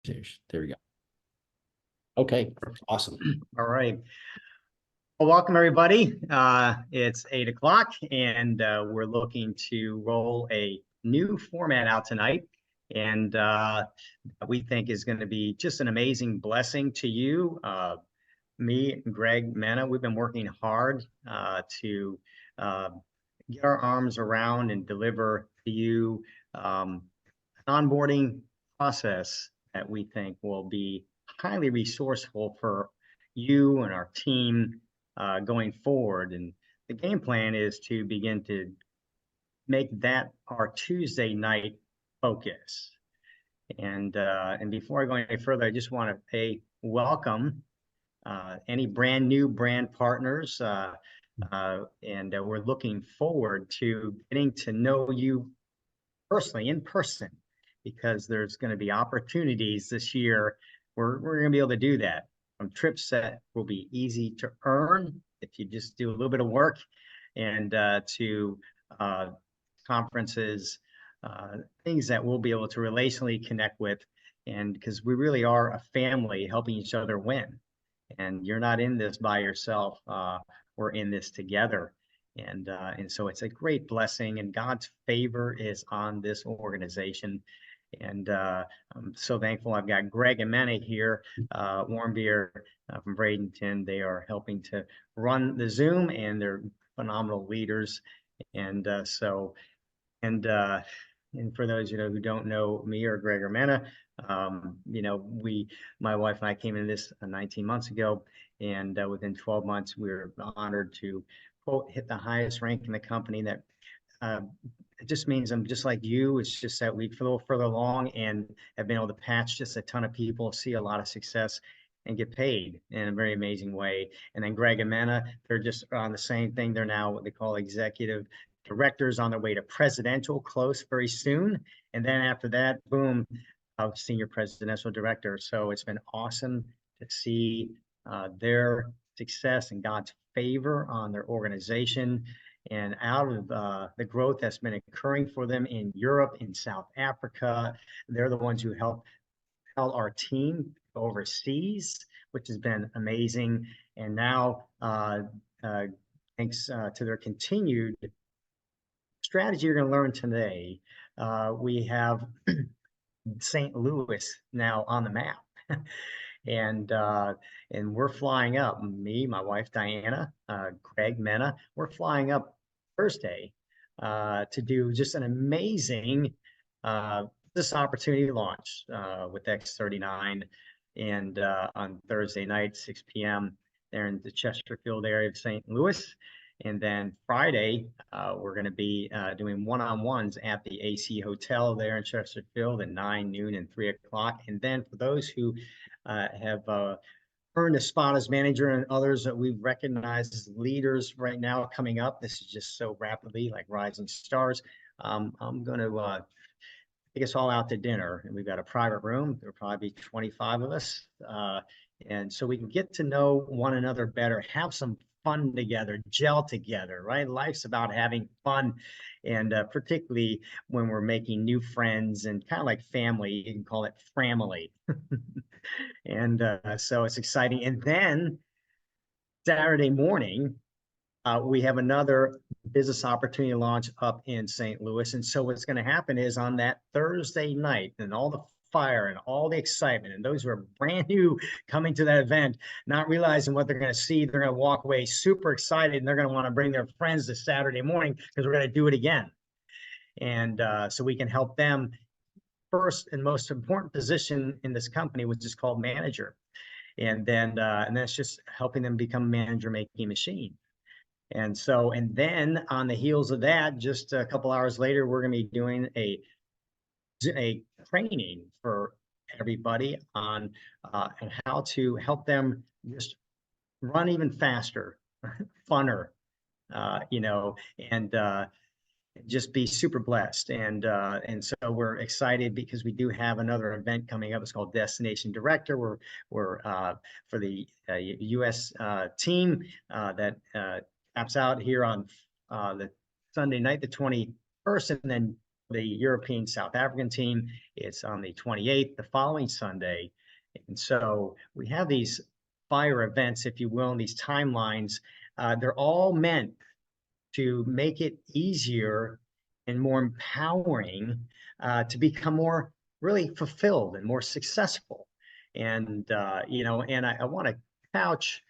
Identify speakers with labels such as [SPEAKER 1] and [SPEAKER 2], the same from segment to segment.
[SPEAKER 1] station. There we go. Okay, awesome.
[SPEAKER 2] All right. Well, welcome everybody. It's 8 o'clock and we're looking to roll a new format out tonight. And we think is going to be just an amazing blessing to you. Me and Greg Mena, we've been working hard to get our arms around and deliver to you an onboarding process that we think will be highly resourceful for you and our team going forward. And the game plan is to begin to make that our Tuesday night focus. And before I go any further, I just want to welcome any brand new brand partners. And we're looking forward to getting to know you personally, in person, because there's going to be opportunities this year where we're going to be able to do that. Trips that will be easy to earn if you just do a little bit of work, and to conferences, things that we'll be able to relationally connect with, and because we really are a family helping each other win. And you're not in this by yourself. We're in this together. And so it's a great blessing, and God's favor is on this organization. And I'm so thankful. I've got Greg and Manny here, Warm Beer from Bradenton. They are helping to run the Zoom, and they're phenomenal leaders. And and for those who don't know me or Greg or Manna, my wife and I came into this 19 months ago, and within 12 months we were honored to quote hit the highest rank in the company. That it just means I'm just like you. It's just that we've a little further along and have been able to patch just a ton of people, see a lot of success, and get paid in a very amazing way. And then Greg and Manna, they're just on the same thing. They're now what they call executive directors, on their way to presidential, close very soon. And then after that, boom, senior presidential director. So it's been awesome to see their success and God's favor on their organization, and out of the growth that's been occurring for them in Europe, in South Africa. They're the ones who help our team overseas, which has been amazing. And now, thanks to their continued strategy you're going to learn today, we have St. Louis now on the map. And we're flying up. Me, my wife Diana, Greg Mena, we're flying up Thursday to do just an amazing this opportunity launch with X39, and on Thursday night, 6 p.m. there in the Chesterfield area of St. Louis. And then Friday, we're going to be doing one-on-ones at the AC Hotel there in Chesterfield at 9, noon, and 3 o'clock. And then for those who have earned a spot as manager, and others that we've recognized as leaders right now coming up, this is just so rapidly like rising stars. I'm going to take us all out to dinner, and we've got a private room. There'll probably be 25 of us. And so we can get to know one another better, have some fun together, gel together, right? Life's about having fun, and particularly when we're making new friends and kind of like family, you can call it family. And so it's exciting. And then Saturday morning, we have another business opportunity launch up in St. Louis. And so what's going to happen is on that Thursday night, and all the fire and all the excitement, and those who are brand new coming to that event, not realizing what they're going to see, they're going to walk away super excited, and they're going to want to bring their friends this Saturday morning because we're going to do it again. And so we can help them first and most important position in this company, which is called manager. And then it's just helping them become a manager making machine. And so, and then on the heels of that, just a couple hours later, we're going to be doing a training for everybody on and how to help them just run even faster, funner, and just be super blessed. And so we're excited because we do have another event coming up. It's called Destination Director. We're for the U.S. team that taps out here on the Sunday night, the 21st, and then the European South African team, it's on the 28th, the following Sunday. And so we have these fire events, if you will, and these timelines. They're all meant to make it easier and more empowering to become more really fulfilled and more successful. And and I want to couch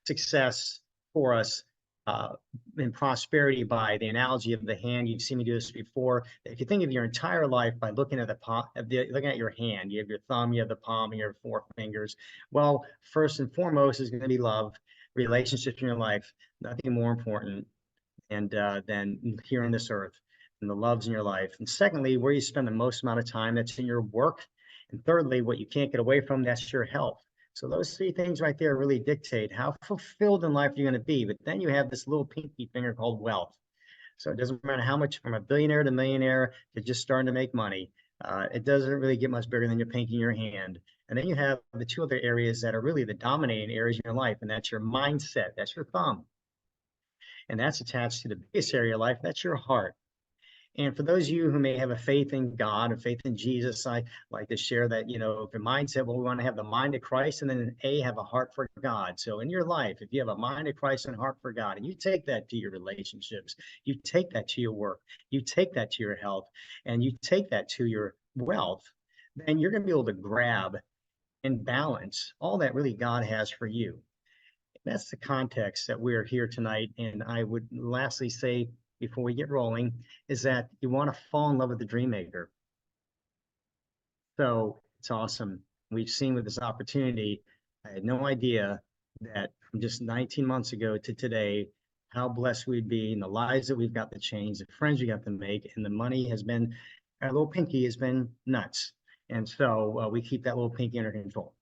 [SPEAKER 2] success for us uh, in prosperity by the analogy of the hand. You've seen me do this before. If you think of your entire life by looking at the palm, looking at your hand, you have your thumb, you have the palm, and your four fingers. Well, first and foremost is going to be love, relationships in your life. Nothing more important and than here on this earth and the loves in your life. And secondly, where you spend the most amount of time, that's in your work. And thirdly, what you can't get away from, that's your health. So those three things right there really dictate how fulfilled in life you're going to be. But then you have this little pinky finger called wealth. So it doesn't matter how much, from a billionaire to millionaire to just starting to make money, it doesn't really get much bigger than your pinky in your hand. And then you have the two other areas that are really the dominating areas in your life, and that's your mindset, that's your thumb. And that's attached to the biggest area of life, that's your heart. And for those of you who may have a faith in God or faith in Jesus, I like to share that, if your mindset, well, we want to have the mind of Christ and then have a heart for God. So in your life, if you have a mind of Christ and a heart for God, and you take that to your relationships, you take that to your work, you take that to your health, and you take that to your wealth, then you're going to be able to grab and balance all that really God has for you. That's the context that we're here tonight. And I would lastly say, before we get rolling, is that you want to fall in love with the dream maker. So it's awesome. We've seen with this opportunity, I had no idea that from just 19 months ago to today, how blessed we'd be and the lives that we've got to change, the friends we got to make, and the money has been, our little pinky has been nuts. And so we keep that little pinky under control.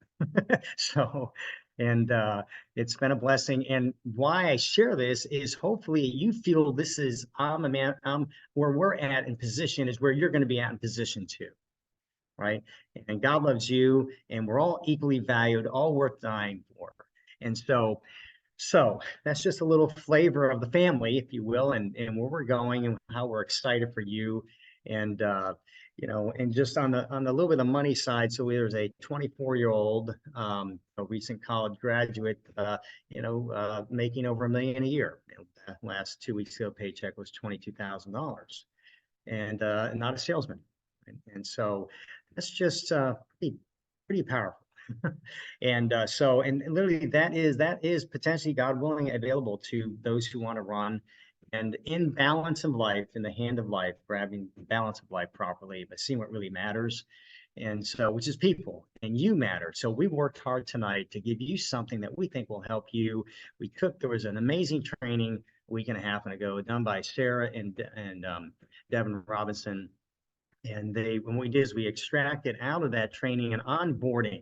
[SPEAKER 2] So, and it's been a blessing. And why I share this is hopefully you feel this is, I'm a man, where we're at in position is where you're going to be at in position too. Right. And God loves you, and we're all equally valued, all worth dying for. And so that's just a little flavor of the family, if you will, and where we're going and how we're excited for you. And and just on the little bit of the money side, so there's a 24-year-old, a recent college graduate, making over $1 million a year. Last 2 weeks ago, paycheck was $22,000, and not a salesman. And so that's just pretty powerful. And literally that is potentially, God willing, available to those who want to run and in balance of life, in the hand of life, grabbing the balance of life properly, but seeing what really matters. And so, which is people, and you matter. So we worked hard tonight to give you something that we think will help you. There was an amazing training a week and a half ago done by Sarah and Devin Robinson. And when we did is we extracted out of that training an onboarding,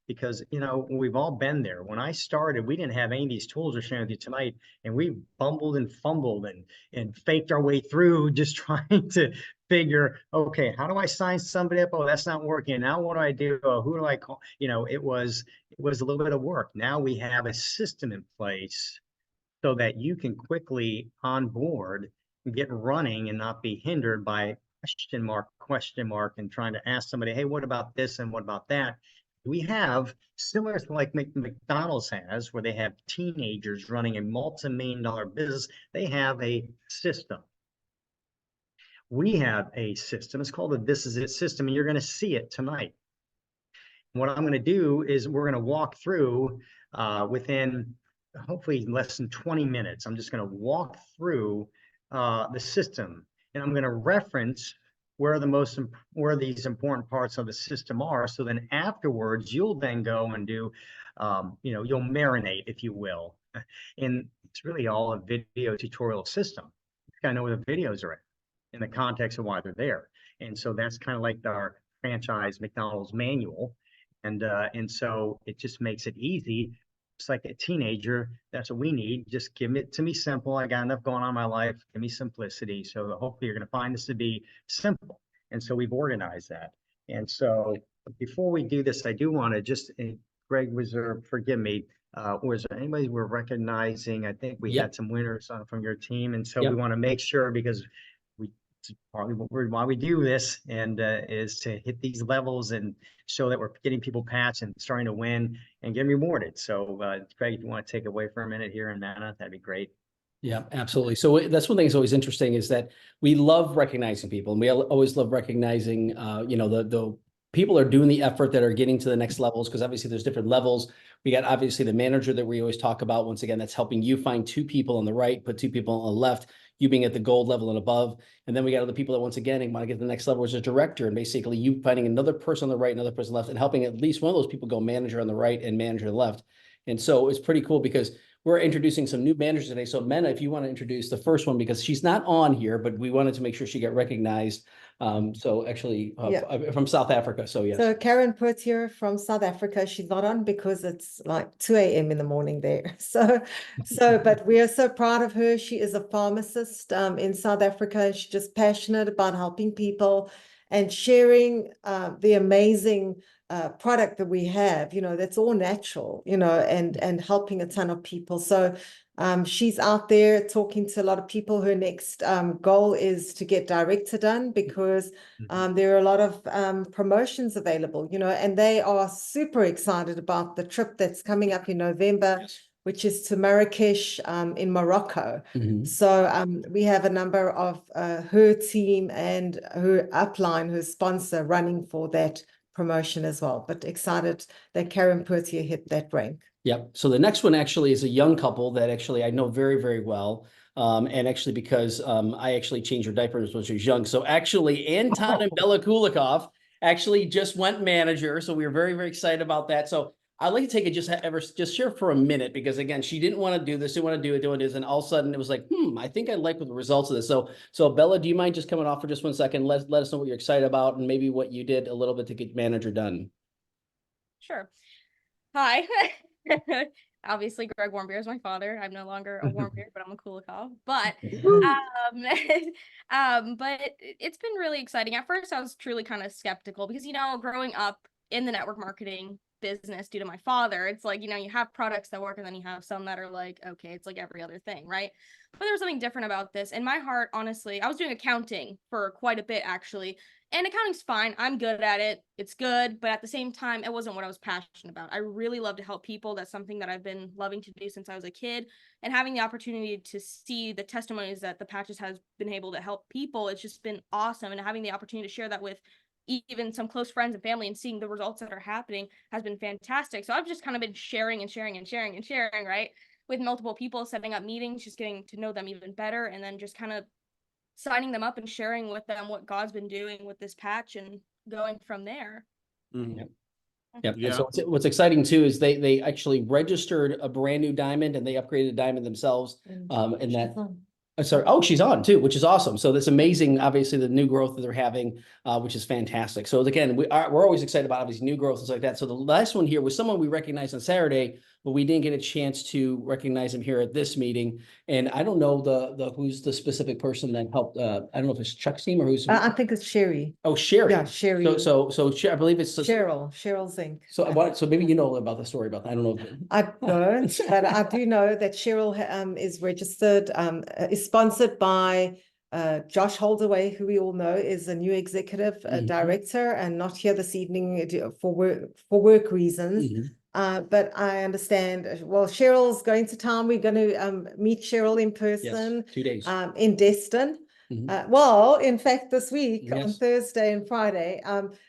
[SPEAKER 2] because we've all been there. When I started, we didn't have any of these tools we're sharing with you tonight, and we bumbled and fumbled and faked our way through, just trying to figure, okay, how do I sign somebody up? Oh, that's not working. Now what do I do? Oh, who do I call? It was a little bit of work. Now we have a system in place so that you can quickly onboard and get running and not be hindered by question mark, and trying to ask somebody, hey, what about this and what about that? We have, similar to like McDonald's has, where they have teenagers running a multi-million-dollar business, they have a system. We have a system. It's called the This Is It system, and you're going to see it tonight. What I'm going to do is we're going to walk through within hopefully less than 20 minutes. I'm just going to walk through the system, and I'm going to reference where these important parts of the system are. So then afterwards, you'll then go and do, you'll marinate, if you will. And it's really all a video tutorial system. You gotta know where the videos are at in the context of why they're there. And so that's kind of like our franchise McDonald's manual. And so it just makes it easy. It's like a teenager. That's what we need. Just give it to me simple. I got enough going on in my life. Give me simplicity. So hopefully you're going to find this to be simple. And so we've organized that. And so before we do this, I do want to just, Greg, forgive me, was there anybody we're recognizing? I think we had some winners from your team. And so we want to make sure, because partly why we do this, and is to hit these levels and show that we're getting people patched and starting to win and getting rewarded. So, Craig, if you want to take away for a minute here in Mana, that'd be great.
[SPEAKER 1] Yeah, absolutely. So that's one thing that's always interesting is that we love recognizing people, and we always love recognizing, the people are doing the effort that are getting to the next levels, because obviously there's different levels. We got obviously the manager that we always talk about. Once again, that's helping you find two people on the right, put two people on the left, you being at the gold level and above. And then we got other people that once again want to get to the next level as a director, and basically you finding another person on the right, another person left, and helping at least one of those people go manager on the right and manager on the left. And so it's pretty cool because we're introducing some new managers today. So Mena, if you want to introduce the first one, because she's not on here, but we wanted to make sure she got recognized. So actually from South Africa. So yes.
[SPEAKER 3] So Karen Poitier from South Africa, she's not on because it's like 2 a.m. in the morning there. But we are so proud of her. She is a pharmacist in South Africa. She's just passionate about helping people and sharing the amazing product that we have, that's all natural, and helping a ton of people. So she's out there talking to a lot of people. Her next goal is to get director done, because there are a lot of promotions available, and they are super excited about the trip that's coming up in November.
[SPEAKER 1] Yes.
[SPEAKER 3] Which is to Marrakesh in Morocco. So we have a number of her team and her upline, her sponsor, running for that promotion as well. But excited that Karen Poitier hit that rank.
[SPEAKER 1] Yep. So the next one actually is a young couple that actually I know very, very well. And actually because I actually changed her diapers when she was young. So actually Anton and Bella Kulikov actually just went manager. So we were very, very excited about that. So I'd like to take it just share for a minute, because again, she didn't want to do this, didn't want to do it, doing this, and all of a sudden it was like, I think I like the results of this. So Bella, do you mind just coming off for just 1 second? Let us know what you're excited about and maybe what you did a little bit to get manager done.
[SPEAKER 4] Sure. Hi. Obviously, Greg Warmbier is my father. I'm no longer a Warmbier, but I'm a Kulikov. But but it's been really exciting. At first, I was truly kind of skeptical because, growing up in the network marketing business due to my father, it's like, you have products that work and then you have some that are like, okay, it's like every other thing, right? But there was something different about this. In my heart, honestly, I was doing accounting for quite a bit, actually. And accounting's fine. I'm good at it. It's good. But at the same time, it wasn't what I was passionate about. I really love to help people. That's something that I've been loving to do since I was a kid. And having the opportunity to see the testimonies that the Patches has been able to help people, it's just been awesome. And having the opportunity to share that with even some close friends and family and seeing the results that are happening has been fantastic. So I've just kind of been sharing, right? With multiple people, setting up meetings, just getting to know them even better, and then just kind of signing them up and sharing with them what God's been doing with this patch and going from there.
[SPEAKER 1] Yep. Yeah. And so what's exciting too is they actually registered a brand new diamond, and they upgraded a diamond themselves. And that sorry. Oh, she's on too, which is awesome. So that's amazing. Obviously, the new growth that they're having, which is fantastic. So again, we're always excited about obviously new growth and stuff like that. So the last one here was someone we recognized on Saturday, but we didn't get a chance to recognize him here at this meeting. And I don't know who's the specific person that helped. I don't know if it's Chuck's team or who's.
[SPEAKER 3] I think it's Sherry.
[SPEAKER 1] Oh, Sherry.
[SPEAKER 3] Yeah, Sherry.
[SPEAKER 1] So I believe it's
[SPEAKER 3] Cheryl Zink.
[SPEAKER 1] So maybe you know about the story about that. I don't know.
[SPEAKER 3] I don't, but I do know that Cheryl is registered, is sponsored by Josh Holdaway, who we all know is a new executive director and not here this evening for work reasons. But I understand, well, Cheryl's going to town. We're going to meet Cheryl in person.
[SPEAKER 1] Yes, 2 days.
[SPEAKER 3] In Destin. Well, in fact, this week on
[SPEAKER 1] Yes.
[SPEAKER 3] Thursday and Friday.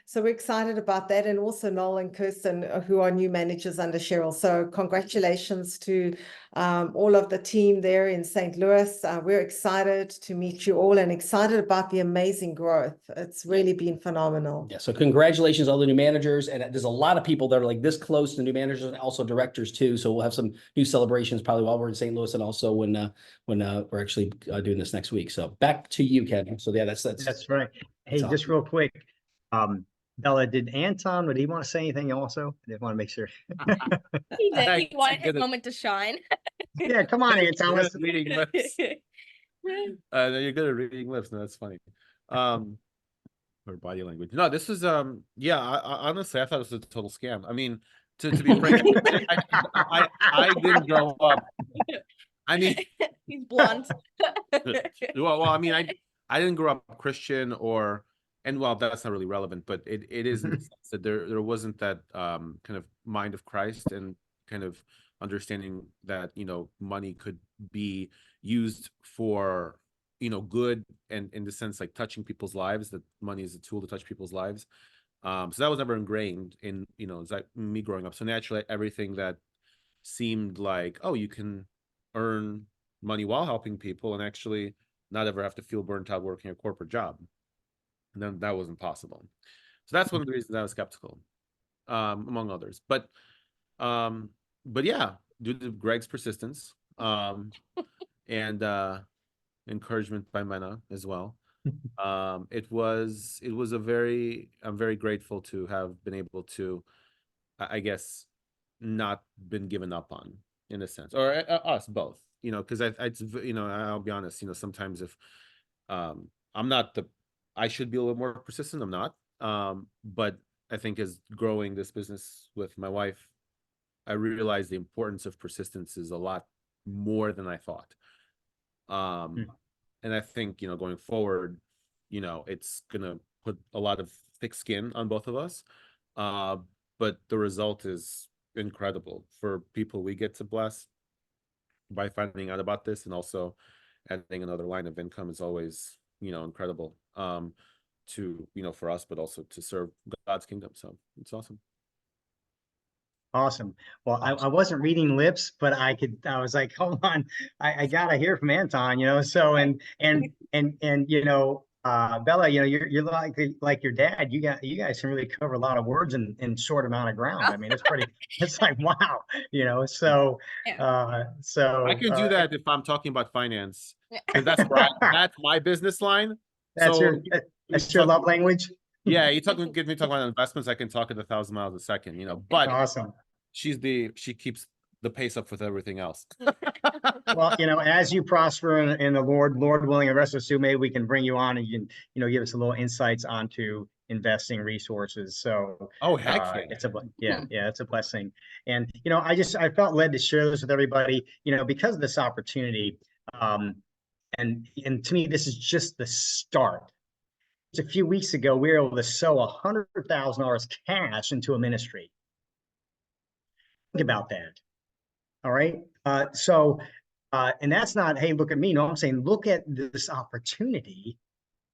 [SPEAKER 3] So we're excited about that. And also Noel and Kirsten, who are new managers under Cheryl. So congratulations to all of the team there in St. Louis. We're excited to meet you all and excited about the amazing growth. It's really been phenomenal.
[SPEAKER 1] Yeah. So congratulations, all the new managers. And there's a lot of people that are like this close to new managers and also directors too. So we'll have some new celebrations probably while we're in St. Louis and also when we're actually doing this next week. So back to you, Kevin. So yeah, that's
[SPEAKER 2] right. Hey,
[SPEAKER 1] that's
[SPEAKER 2] just
[SPEAKER 1] awesome.
[SPEAKER 2] real quick. Bella, did Anton, would he want to say anything also? I just want to make sure.
[SPEAKER 4] He did. He wanted his moment to shine.
[SPEAKER 2] Yeah, come on, Anton. Let's
[SPEAKER 5] reading lips. You're good at reading lips. No, that's funny. Or body language. No, this is yeah. Honestly, I thought it was a total scam. I mean, to be frank, I didn't grow up. I mean,
[SPEAKER 4] he's blunt.
[SPEAKER 5] well, I mean, I didn't grow up Christian and well, that's not really relevant, but it is in the sense that there wasn't that kind of mind of Christ and kind of understanding that, money could be used for, good, and in the sense like touching people's lives, that money is a tool to touch people's lives. So that was never ingrained in, it's like me growing up. So naturally, everything that seemed like, oh, you can earn money while helping people and actually not ever have to feel burnt out working a corporate job, and then that wasn't possible. So that's one of the reasons I was skeptical, among others. But yeah, due to Greg's persistence, and encouragement by Mena as well, it was I'm very grateful to have been able to, I guess, not been given up on, in a sense, or us both, because I'll be honest, sometimes if I'm not I should be a little more persistent. I'm not. But I think as growing this business with my wife, I realized the importance of persistence is a lot more than I thought. And I think, going forward, it's gonna put a lot of thick skin on both of us. But the result is incredible for people we get to bless by finding out about this, and also adding another line of income is always, incredible, to, for us, but also to serve God's kingdom. So it's awesome.
[SPEAKER 2] Awesome. Well, I wasn't reading lips, but I was like, hold on, I gotta hear from Anton, so, and Bella, you're like your dad. You guys can really cover a lot of words in short amount of ground. I mean, it's like, wow, so,
[SPEAKER 4] Yeah.
[SPEAKER 2] so
[SPEAKER 5] I can do that if I'm talking about finance, because that's my business line.
[SPEAKER 2] that's
[SPEAKER 5] So
[SPEAKER 2] that's your love language.
[SPEAKER 5] Yeah, get me talking about investments. I can talk at 1,000 miles a second, but
[SPEAKER 2] Awesome.
[SPEAKER 5] she keeps the pace up with everything else.
[SPEAKER 2] Well, as you prosper in the Lord willing, the rest of us too, maybe we can bring you on and you can, give us a little insights onto investing resources. So,
[SPEAKER 5] oh, heck
[SPEAKER 2] yeah. It's a blessing. And, I felt led to share this with everybody, because of this opportunity. And to me, this is just the start. Just a few weeks ago, we were able to sow $100,000 cash into a ministry. Think about that. All right. And that's not, hey, look at me. No, I'm saying, look at this opportunity.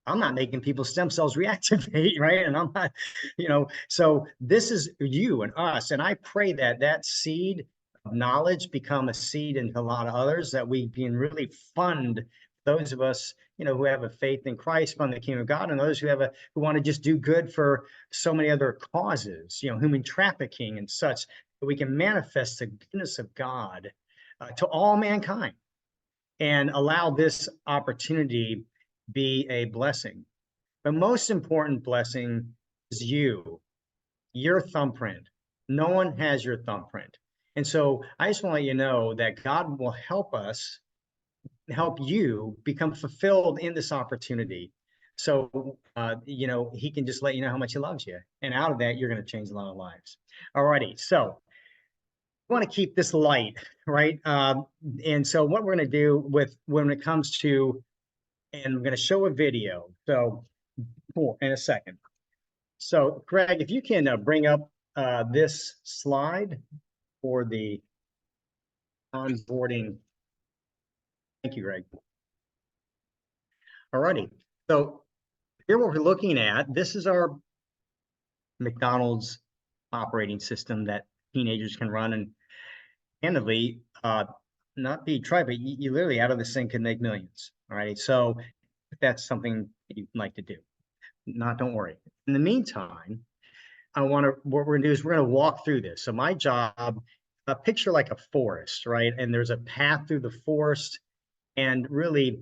[SPEAKER 2] I'm not making people's stem cells reactivate, right? And I'm not, so this is you and us. And I pray that seed of knowledge become a seed into a lot of others, that we can really fund those of us, who have a faith in Christ, fund the kingdom of God, and those who who want to just do good for so many other causes, human trafficking and such, that we can manifest the goodness of God to all mankind and allow this opportunity be a blessing. The most important blessing is your thumbprint. No one has your thumbprint. And so I just want to let you know that God will help you become fulfilled in this opportunity. So, he can just let you know how much he loves you. And out of that, you're going to change a lot of lives. All righty. So we want to keep this light, right? And so what we're going to do when it comes to, and I'm going to show a video. So cool, in a second. So Greg, if you can bring up this slide for the onboarding. Thank you, Greg. All righty. So here what we're looking at, this is our McDonald's operating system that teenagers can run, and candidly, not be tried, but you literally out of this thing can make millions. All right. So if that's something you'd like to do, don't worry. In the meantime, what we're gonna do is we're gonna walk through this. So my job, picture like a forest, right? And there's a path through the forest, and really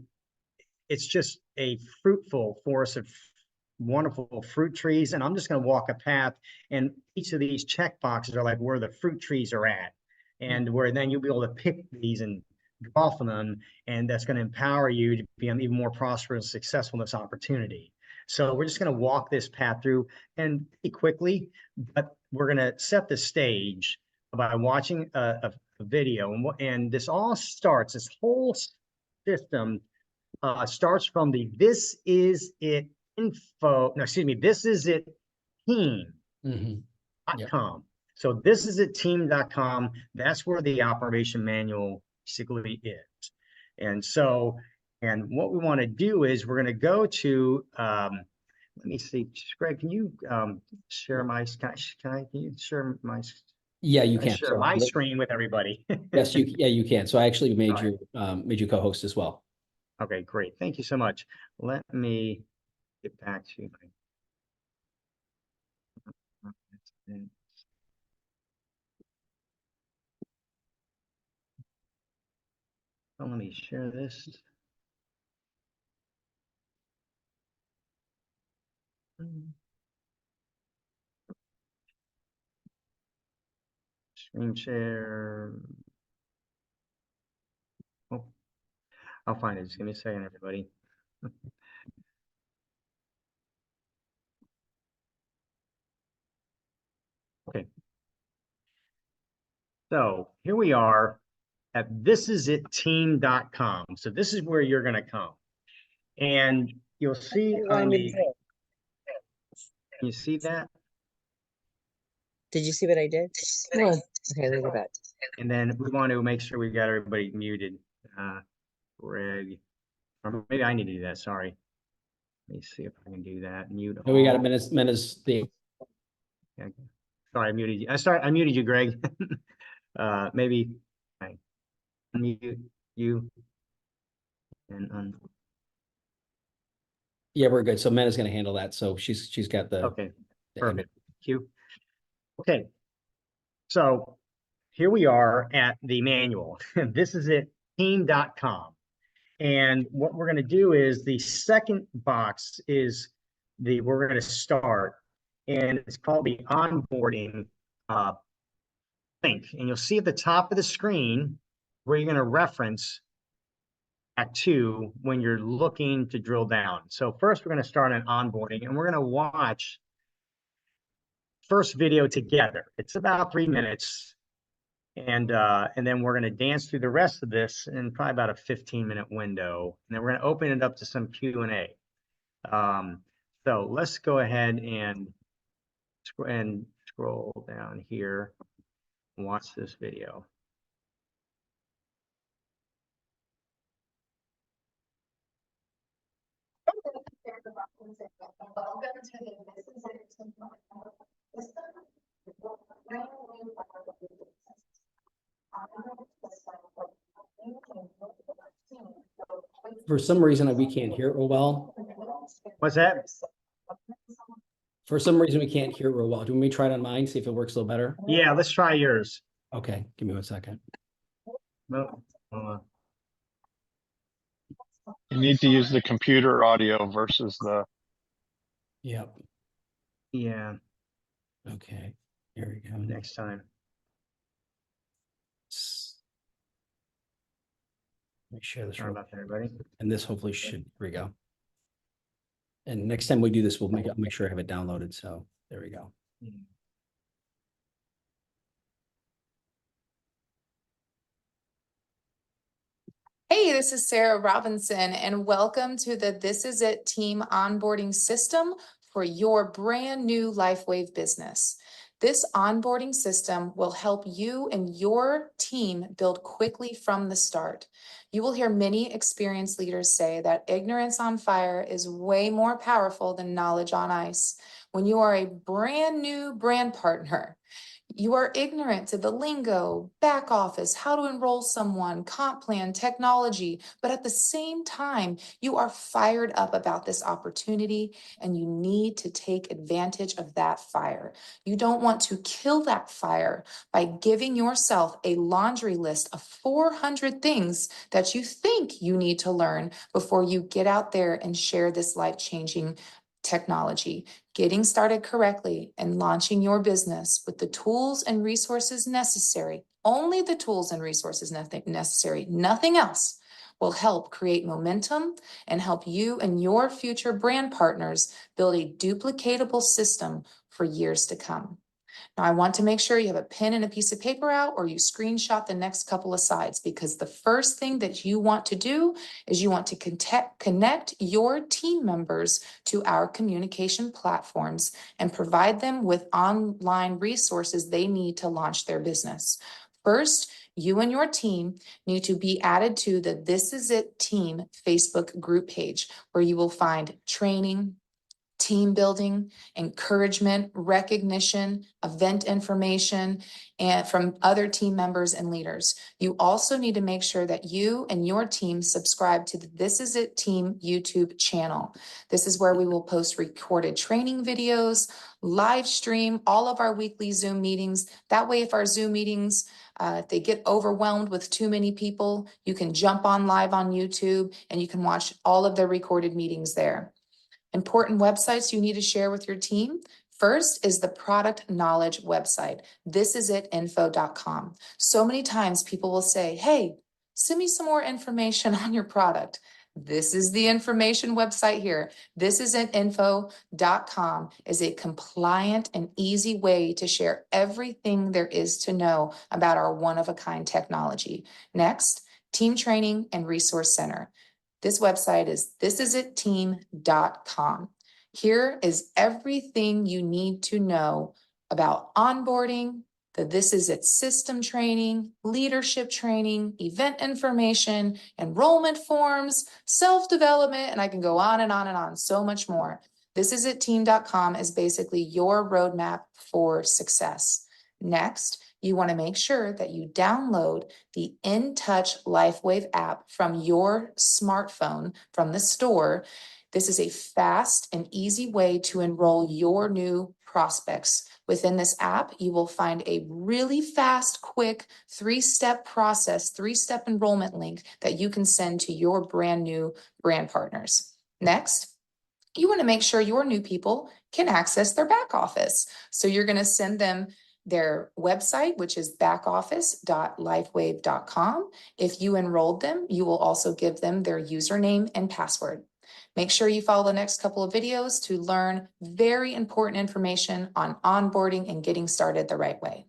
[SPEAKER 2] it's just a fruitful forest of wonderful fruit trees. And I'm just going to walk a path, and each of these check boxes are like where the fruit trees are at, and where then you'll be able to pick these and draw from them. And that's going to empower you to become even more prosperous and successful in this opportunity. So we're just going to walk this path through and pretty quickly, but we're going to set the stage by watching a video. And this all starts, this whole system starts from the This Is It info. No, excuse me. This Is It team.
[SPEAKER 1] Mhm. Yep.
[SPEAKER 2] .com. So this is at team.com. That's where the operation manual basically is. And so, and what we want to do is we're going to go to, let me see, Greg, can you share my, can you share my,
[SPEAKER 1] Yeah, you
[SPEAKER 2] can I
[SPEAKER 1] can.
[SPEAKER 2] share
[SPEAKER 1] So
[SPEAKER 2] my screen with everybody?
[SPEAKER 1] yes, you can. So I actually made
[SPEAKER 2] All right.
[SPEAKER 1] you made you co-host as well.
[SPEAKER 2] Okay, great. Thank you so much. Let me get back to my, oh, let me share this. Screen share. Oh, I'll find it. Just give me a second, everybody. Okay. So here we are at thisisitteam.com. So this is where you're going to come. And you'll see on the, you see that?
[SPEAKER 6] Did you see what I did? Oh, okay, look at that.
[SPEAKER 2] And then we want to make sure we got everybody muted. Greg, or maybe I need to do that. Sorry. Let me see if I can do that. Mute
[SPEAKER 1] And we got a
[SPEAKER 2] all.
[SPEAKER 1] minutes the
[SPEAKER 2] Okay. Sorry, I muted you. I muted you, Greg. Maybe I unmute you and
[SPEAKER 1] yeah, we're good. So Mena's going to handle that. So she's got the
[SPEAKER 2] okay,
[SPEAKER 1] the
[SPEAKER 2] perfect. Q. Okay. So here we are at the manual. This is it, team.com. And what we're going to do is the second box is we're going to start, and it's called the onboarding link. And you'll see at the top of the screen where you're going to reference back to when you're looking to drill down. So first we're going to start an onboarding, and we're going to watch first video together. It's about 3 minutes. And then we're going to dance through the rest of this in probably about a 15-minute window. And then we're going to open it up to some Q&A. So let's go ahead and scroll down here and watch this video.
[SPEAKER 1] For some reason we can't hear it real well.
[SPEAKER 2] What's that?
[SPEAKER 1] For some reason we can't hear it real well. Do we try it on mine, see if it works a little better?
[SPEAKER 2] Yeah, let's try yours.
[SPEAKER 1] Okay, give me 1 second.
[SPEAKER 2] No,
[SPEAKER 7] You need to use the computer audio versus the.
[SPEAKER 1] Yep.
[SPEAKER 2] yeah,
[SPEAKER 1] Okay. Here we go.
[SPEAKER 2] next time.
[SPEAKER 1] Make sure this
[SPEAKER 2] Sorry about that, everybody.
[SPEAKER 1] and this hopefully should, here we go. And next time we do this, I'll make sure I have it downloaded. So there we go.
[SPEAKER 8] Hey, this is Sarah Robinson, and welcome to the This Is It team onboarding system for your brand new LifeWave business. This onboarding system will help you and your team build quickly from the start. You will hear many experienced leaders say that ignorance on fire is way more powerful than knowledge on ice. When you are a brand new brand partner, you are ignorant to the lingo, back office, how to enroll someone, comp plan, technology, but at the same time, you are fired up about this opportunity and you need to take advantage of that fire. You don't want to kill that fire by giving yourself a laundry list of 400 things that you think you need to learn before you get out there and share this life-changing technology. Getting started correctly and launching your business with the tools and resources necessary, only the tools and resources necessary, nothing else, will help create momentum and help you and your future brand partners build a duplicatable system for years to come. Now, I want to make sure you have a pen and a piece of paper out, or you screenshot the next couple of slides, because the first thing that you want to do is you want to connect your team members to our communication platforms and provide them with online resources they need to launch their business. First, you and your team need to be added to the This Is It Team Facebook group page, where you will find training, team building, encouragement, recognition, event information, and from other team members and leaders. You also need to make sure that you and your team subscribe to the This Is It Team YouTube channel. This is where we will post recorded training videos, live stream all of our weekly Zoom meetings. That way, if our Zoom meetings, if they get overwhelmed with too many people, you can jump on live on YouTube and you can watch all of the recorded meetings there. Important websites you need to share with your team. First is the product knowledge website, thisisitinfo.com. So many times people will say, hey, send me some more information on your product. This is the information website here. Thisisitinfo.com is a compliant and easy way to share everything there is to know about our one-of-a-kind technology. Next, Team Training and Resource Center. This website is thisisitteam.com. Here is everything you need to know about onboarding, the This Is It system training, leadership training, event information, enrollment forms, self-development, and I can go on and on and on, so much more. Thisisitteam.com is basically your roadmap for success. Next, you want to make sure that you download the InTouch LifeWave app from your smartphone from the store. This is a fast and easy way to enroll your new prospects. Within this app, you will find a really fast, quick, three-step process, three-step enrollment link that you can send to your brand new brand partners. Next, you want to make sure your new people can access their back office. So you're going to send them their website, which is backoffice.lifewave.com. If you enrolled them, you will also give them their username and password. Make sure you follow the next couple of videos to learn very important information on onboarding and getting started the right way.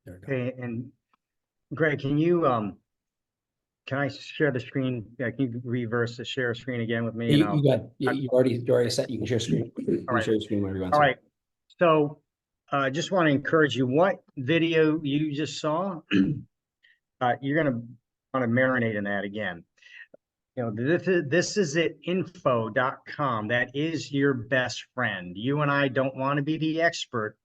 [SPEAKER 1] There we go.
[SPEAKER 2] Okay, and Greg, can I share the screen? Yeah, can you reverse the share screen again with me?
[SPEAKER 1] You got, you already set, you can share screen. You can
[SPEAKER 2] right.
[SPEAKER 1] share screen whenever you want
[SPEAKER 2] All
[SPEAKER 1] to.
[SPEAKER 2] right. So just want to encourage you, what video you just saw, you're going to want to marinate in that again. You know, this is it info.com. That is your best friend. You and I don't want to be the expert.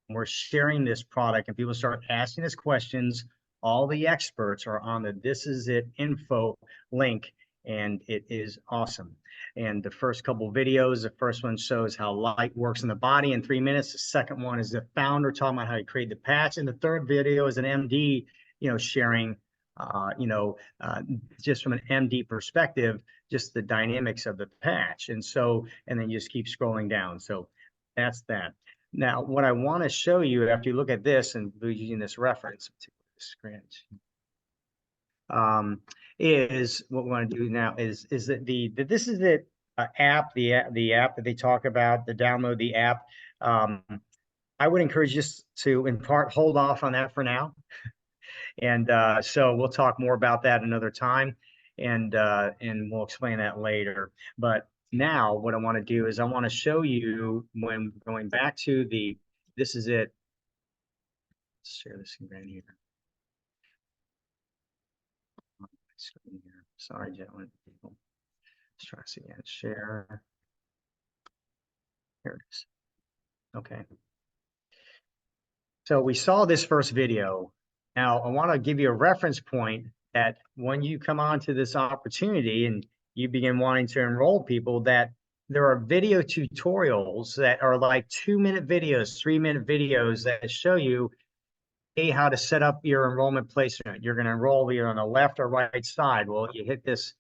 [SPEAKER 2] We're sharing this product and people start asking us questions. All the experts are on the This Is It info link, and it is awesome. And the first couple of videos, the first one shows how light works in the body in 3 minutes. The second one is the founder talking about how he created the patch. And the third video is an MD, sharing, just from an MD perspective, just the dynamics of the patch. And then you just keep scrolling down. So that's that. Now, what I want to show you after you look at this and using this reference, is what we want to do now is that This Is It app, the app that they talk about, the download the app. I would encourage you to, in part, hold off on that for now. And so we'll talk more about that another time, and we'll explain that later. But now what I want to do is I want to show you, when going back to the This Is It. Let's share this screen here. Screen here. Sorry, gentlemen. Let's try this again. Share. Here it is. Okay. So we saw this first video. Now I want to give you a reference point that when you come onto this opportunity and you begin wanting to enroll people, that there are video tutorials that are like 2-minute videos, 3-minute videos that show you how to set up your enrollment placement. You're going to enroll either on the left or right side. Well, you hit this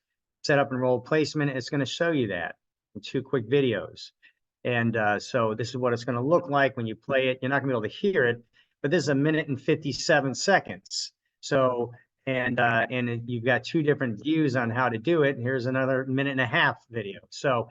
[SPEAKER 2] set up enroll placement, it's going to show you that in 2 quick videos. And so this is what it's going to look like when you play it. You're not going to be able to hear it, but this is 1 minute and 57 seconds. So, you've got 2 different views on how to do it. And here's another 1.5-minute video. So,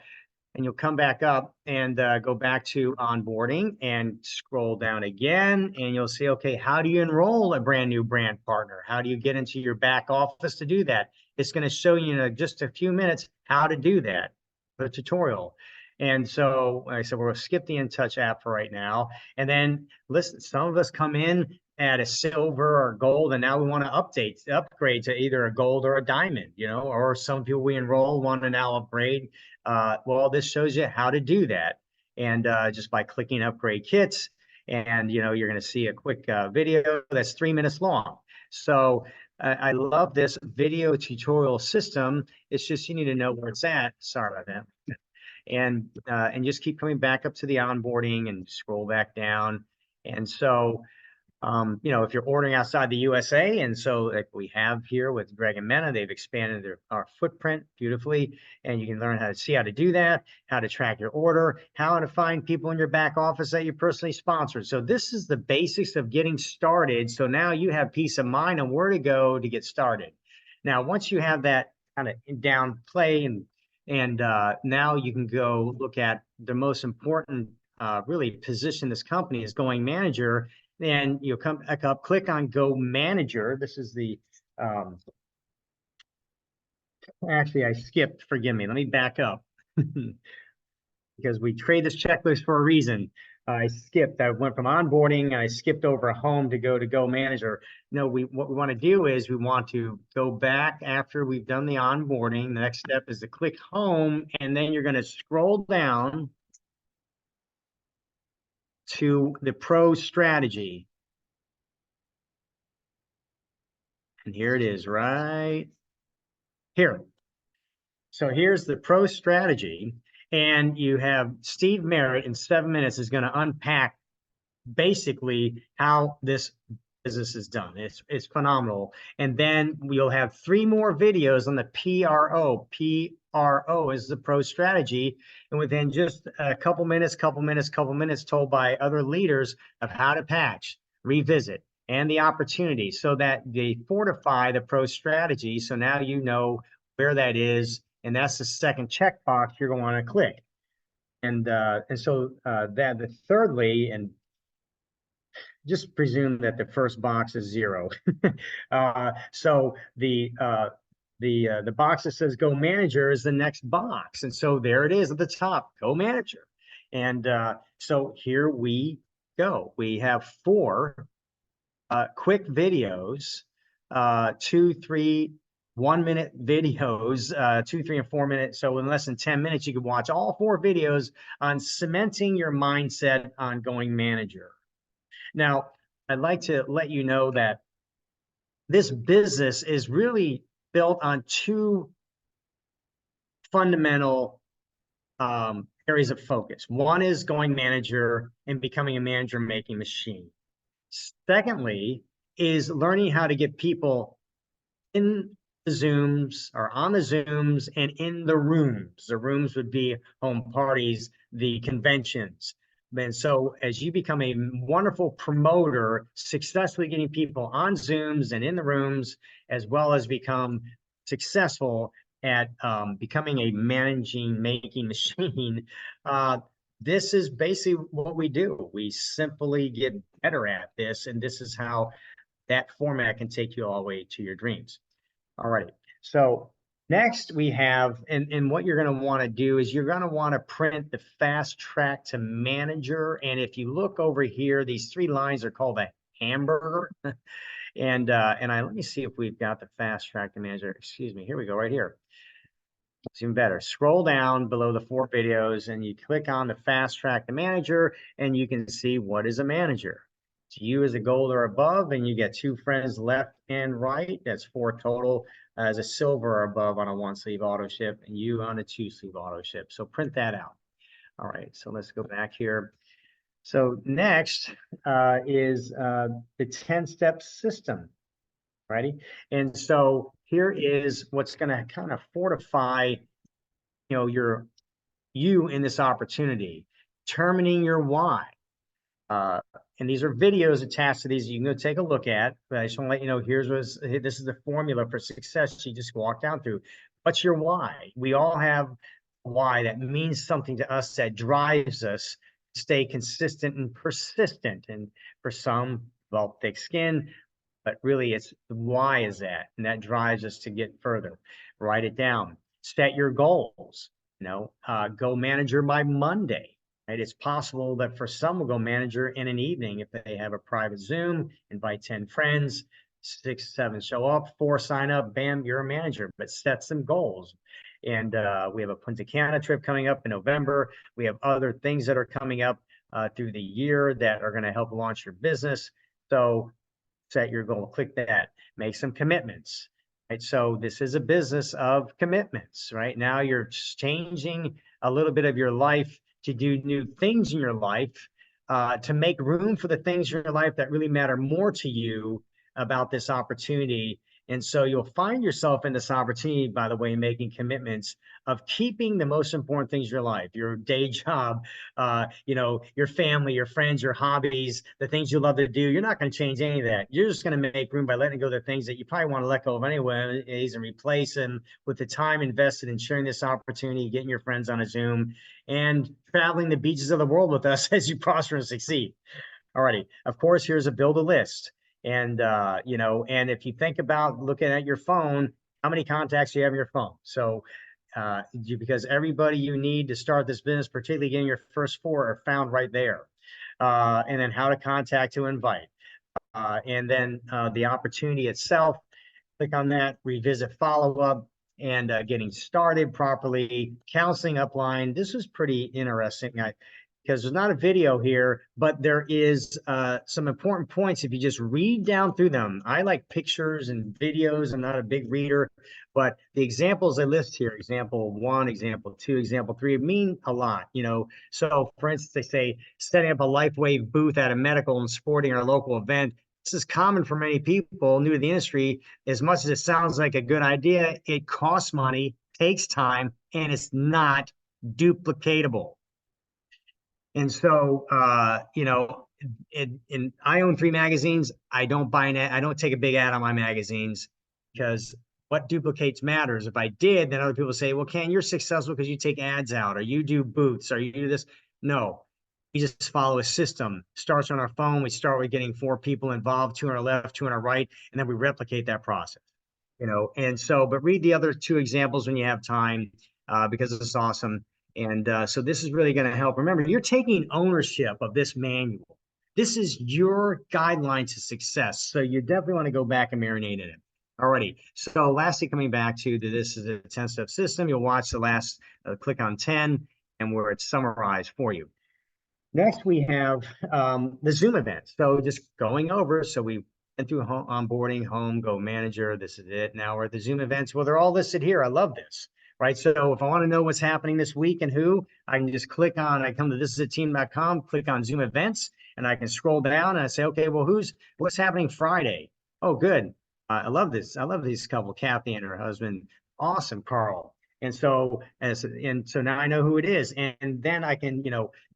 [SPEAKER 2] and you'll come back up and go back to onboarding and scroll down again, and you'll see, okay, how do you enroll a brand new brand partner? How do you get into your back office to do that? It's going to show you in just a few minutes how to do that, the tutorial. And so like I said, we're going to skip the InTouch app for right now. And then listen, some of us come in at a silver or gold, and now we want to upgrade to either a gold or a diamond, you know, or some people we enroll want to now upgrade. Well, this shows you how to do that. And just by clicking upgrade kits, and you know, you're going to see a quick video that's 3 minutes long. So I love this video tutorial system. It's just, you need to know where it's at. Sorry about that. And just keep coming back up to the onboarding and scroll back down. And so, you know, if you're ordering outside the USA, and so like we have here with Greg and Mena, they've expanded our footprint beautifully, and you can learn how to do that, how to track your order, how to find people in your back office that you personally sponsored. So this is the basics of getting started. So now you have peace of mind on where to go to get started. Now, once you have that kind of down play, and now you can go look at the most important really position this company is going manager. Then you'll come back up, click on Go Manager. This is the, actually I skipped, forgive me. Let me back up because we create this checklist for a reason. I skipped, I went from onboarding and I skipped over home to Go Manager. No, what we want to do is we want to go back after we've done the onboarding. The next step is to click home, and then you're going to scroll down to the Pro Strategy. And here it is right here. So here's the Pro Strategy, and you have Steve Merritt in 7 minutes is going to unpack basically how this business is done. It's phenomenal. And then we'll have 3 more videos on the PRO. PRO is the Pro Strategy. And within just a couple minutes told by other leaders of how to patch, revisit, and the opportunity, so that they fortify the Pro Strategy. So now you know where that is. And that's the second checkbox you're going to want to click. And so that thirdly, and just presume that the first box is 0. So the box that says Go Manager is the next box. And so there it is at the top, Go Manager. And so here we go. We have 4 quick videos, 2, 3, 1-minute videos, 2, 3, and 4 minutes. So in less than 10 minutes, you can watch all 4 videos on cementing your mindset on going manager. Now, I'd like to let you know that this business is really built on 2 fundamental areas of focus. One is going manager and becoming a manager making machine. Secondly, is learning how to get people in the Zooms or on the Zooms and in the rooms. The rooms would be home parties, the conventions. And so as you become a wonderful promoter, successfully getting people on Zooms and in the rooms, as well as become successful at becoming a making machine, this is basically what we do. We simply get better at this, and this is how that format can take you all the way to your dreams. All right, so next we have, and what you're going to want to do is you're going to want to print the fast track to manager. And if you look over here, these 3 lines are called a hamburger. And let me see if we've got the fast track to manager. Excuse me, here we go, right here. It's even better. Scroll down below the 4 videos and you click on the fast track to manager, and you can see what is a manager. So you as a gold or above, and you get 2 friends left and right. That's 4 total. As a silver or above on a 1-sleeve auto ship, and you on a 2-sleeve auto ship. So print that out. All right, so let's go back here. So next is the 10-step system. Righty, and so here is what's going to kind of fortify, you know, you in this opportunity, determining your why. And these are videos attached to these you can go take a look at. But I just want to let you know, this is the formula for success she just walked down through. What's your why? We all have a why that means something to us, that drives us to stay consistent and persistent. And for some, well, thick skin, but really it's why is that? And that drives us to get further. Write it down. Set your goals. Go manager by Monday. Right? It's possible that for some will go manager in an evening if they have a private Zoom, invite 10 friends, 6, 7 show up, 4 sign up, bam, you're a manager, but set some goals. And we have a Punta Cana trip coming up in November. We have other things that are coming up through the year that are going to help launch your business. So set your goal, click that, make some commitments. Right? So this is a business of commitments. Right now you're changing a little bit of your life to do new things in your life, to make room for the things in your life that really matter more to you about this opportunity. And so you'll find yourself in this opportunity, by the way, making commitments of keeping the most important things in your life, your day job, your family, your friends, your hobbies, the things you love to do. You're not going to change any of that. You're just going to make room by letting go of the things that you probably want to let go of anyways and replace them with the time invested in sharing this opportunity, getting your friends on a Zoom, and traveling the beaches of the world with us as you prosper and succeed. Alrighty. Of course, here's a build a list. And, and if you think about looking at your phone, how many contacts do you have on your phone? So, because everybody you need to start this business, particularly getting your first 4, are found right there. And then how to contact to invite. And then the opportunity itself, click on that, revisit follow-up, and getting started properly, counseling upline. This was pretty interesting because there's not a video here, but there is some important points if you just read down through them. I like pictures and videos. I'm not a big reader, but the examples I list here, example 1, example 2, example 3, mean a lot. So for instance, they say setting up a LifeWave booth at a medical and sporting or local event. This is common for many people new to the industry. As much as it sounds like a good idea, it costs money, takes time, and it's not duplicatable. And so, I own 3 magazines. I don't take a big ad on my magazines because what duplicates matters. If I did, then other people say, well, Ken, you're successful because you take ads out, or you do booths, or you do this. No. We just follow a system. Starts on our phone. We start with getting 4 people involved, 2 on our left, 2 on our right, and then we replicate that process. And so, but read the other 2 examples when you have time, because it's awesome. And so this is really going to help. Remember, you're taking ownership of this manual. This is your guideline to success. So you definitely want to go back and marinate in it. Alrighty. So lastly, coming back to this is a 10-step system. You'll watch the last, click on 10 and where it's summarized for you. Next, we have the Zoom event. So just going over, so we went through onboarding, home, go manager. This is it. Now we're at the Zoom events. Well, they're all listed here. I love this, right? So if I want to know what's happening this week and who, I can just click on, I come to thisisateam.com, click on Zoom events, and I can scroll down and I say, okay, well, what's happening Friday? Oh, good. I love this. I love this couple, Kathy and her husband. Awesome, Carl. And so now I know who it is. And then I can,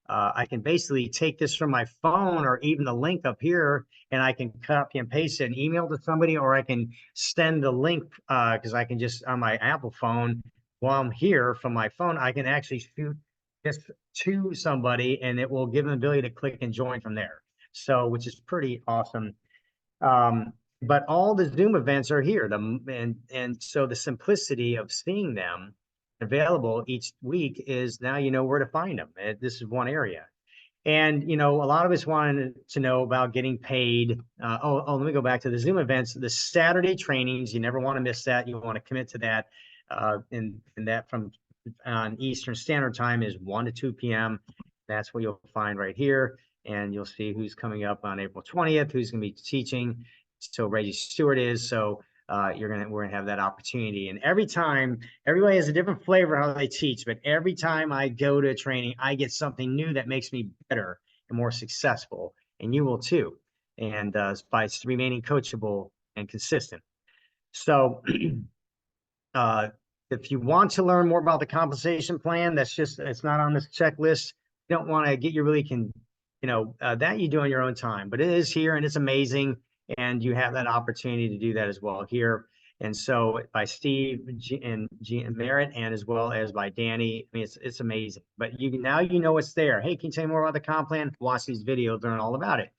[SPEAKER 2] I can basically take this from my phone or even the link up here, and I can copy and paste it and email to somebody, or I can send the link because I can just on my Apple phone while I'm here from my phone, I can actually shoot this to somebody and it will give them the ability to click and join from there. So, which is pretty awesome. But all the Zoom events are here. And so the simplicity of seeing them available each week is now you know where to find them. This is one area. And, a lot of us wanted to know about getting paid. Let me go back to the Zoom events. The Saturday trainings, you never want to miss that. You want to commit to that. And that from on Eastern Standard Time is 1 to 2 p.m. That's what you'll find right here. And you'll see who's coming up on April 20th, who's going to be teaching. So Reggie Stewart is. So we're gonna have that opportunity. And every time, everybody has a different flavor how they teach, but every time I go to a training, I get something new that makes me better and more successful, and you will too. And by remaining coachable and consistent. So if you want to learn more about the compensation plan, it's not on this checklist. You don't want to get you really that you do on your own time, but it is here and it's amazing. And you have that opportunity to do that as well here. And so by Steve and Merritt, and as well as by Danny, I mean, it's amazing. But now you know it's there. Hey, can you tell me more about the comp plan? Watch these videos, learn all about it.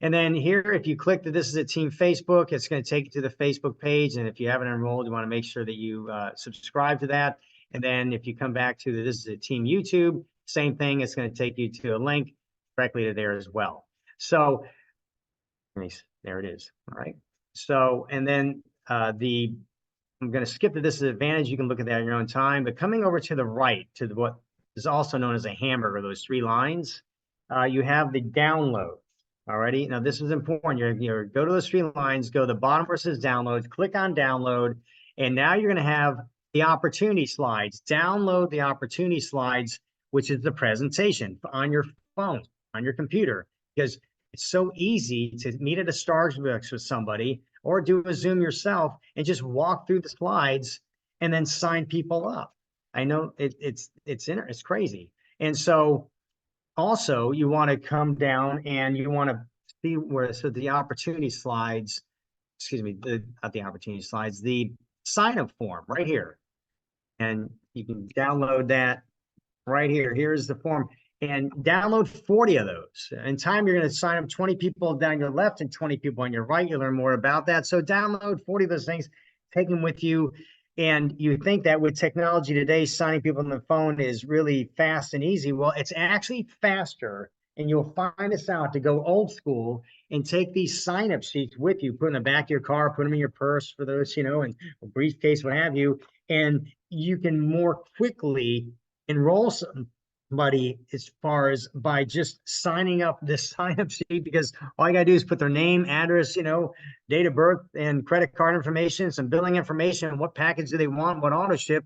[SPEAKER 2] And then here, if you click that this is a team Facebook, it's going to take you to the Facebook page. And if you haven't enrolled, you want to make sure that you subscribe to that. And then if you come back to this is a team YouTube, same thing. It's going to take you to a link directly to there as well. So there it is. All right. So, and then I'm going to skip to this advantage. You can look at that in your own time. But coming over to the right, to what is also known as a hamburger, those 3 lines, you have the download. Alrighty. Now this is important. You're go to those 3 lines, go to the bottom where it says downloads, click on download, and now you're going to have the opportunity slides. Download the opportunity slides, which is the presentation on your phone, on your computer, because it's so easy to meet at a Starbucks with somebody or do a Zoom yourself and just walk through the slides and then sign people up. I know it's crazy. And so also you want to come down and you want to see where, so the opportunity slides, excuse me, not the opportunity slides, the sign up form right here. And you can download that right here. Here's the form. And download 40 of those. In time, you're going to sign up 20 people down your left and 20 people on your right. You'll learn more about that. So download 40 of those things, take them with you. And you think that with technology today, signing people on the phone is really fast and easy. Well, it's actually faster. And you'll find this out to go old school and take these sign-up sheets with you, put in the back of your car, put them in your purse for those, and a briefcase, what have you. And you can more quickly enroll somebody as far as by just signing up this sign-up sheet, because all you gotta do is put their name, address, date of birth, and credit card information, some billing information, what package do they want, what auto ship,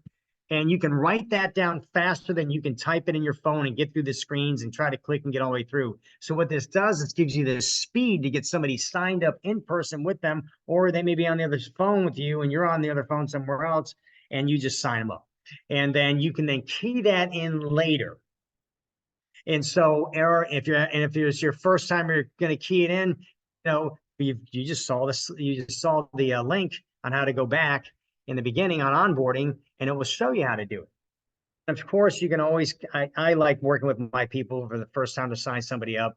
[SPEAKER 2] and you can write that down faster than you can type it in your phone and get through the screens and try to click and get all the way through. So what this does is gives you the speed to get somebody signed up in person with them, or they may be on the other phone with you and you're on the other phone somewhere else, and you just sign them up. And then you can then key that in later. And so, if it's your first time you're going to key it in, you just saw this, you just saw the link on how to go back in the beginning on onboarding, and it will show you how to do it. And of course, you can always, I like working with my people for the first time to sign somebody up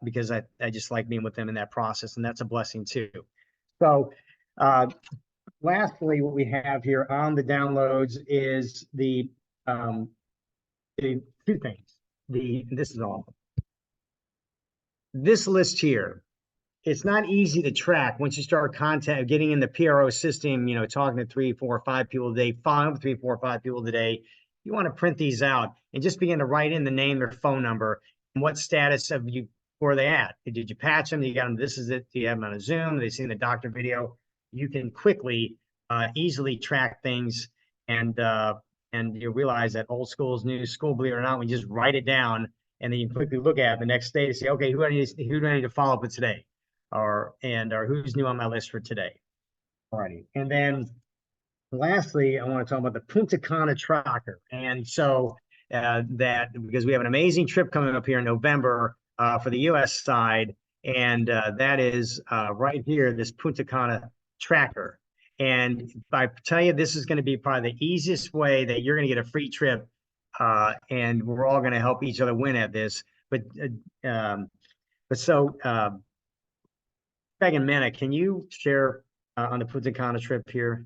[SPEAKER 2] because I just like being with them in that process, and that's a blessing too. So, lastly, what we have here on the downloads is the 2 things. This is all. This list here, it's not easy to track once you start getting in the PRO system, talking to 3, 4, 5 people a day, 3, 4, 5 people a day. You want to print these out and just begin to write in the name, their phone number, and what status of you, where are they at? Did you patch them? You got them? This is it. Do you have them on a Zoom? Have they seen the doctor video? You can quickly, easily track things, and you realize that old school is new school, believe it or not. We just write it down, and then you quickly look at it the next day to say, okay, who do I need to follow up with today? Or who's new on my list for today? Alrighty. And then lastly, I want to talk about the Punta Cana tracker. And so that, because we have an amazing trip coming up here in November for the US side, and that is right here, this Punta Cana tracker. And I tell you, this is going to be probably the easiest way that you're going to get a free trip, and we're all going to help each other win at this. But Greg and Manna, can you share on the Punta Cana trip here?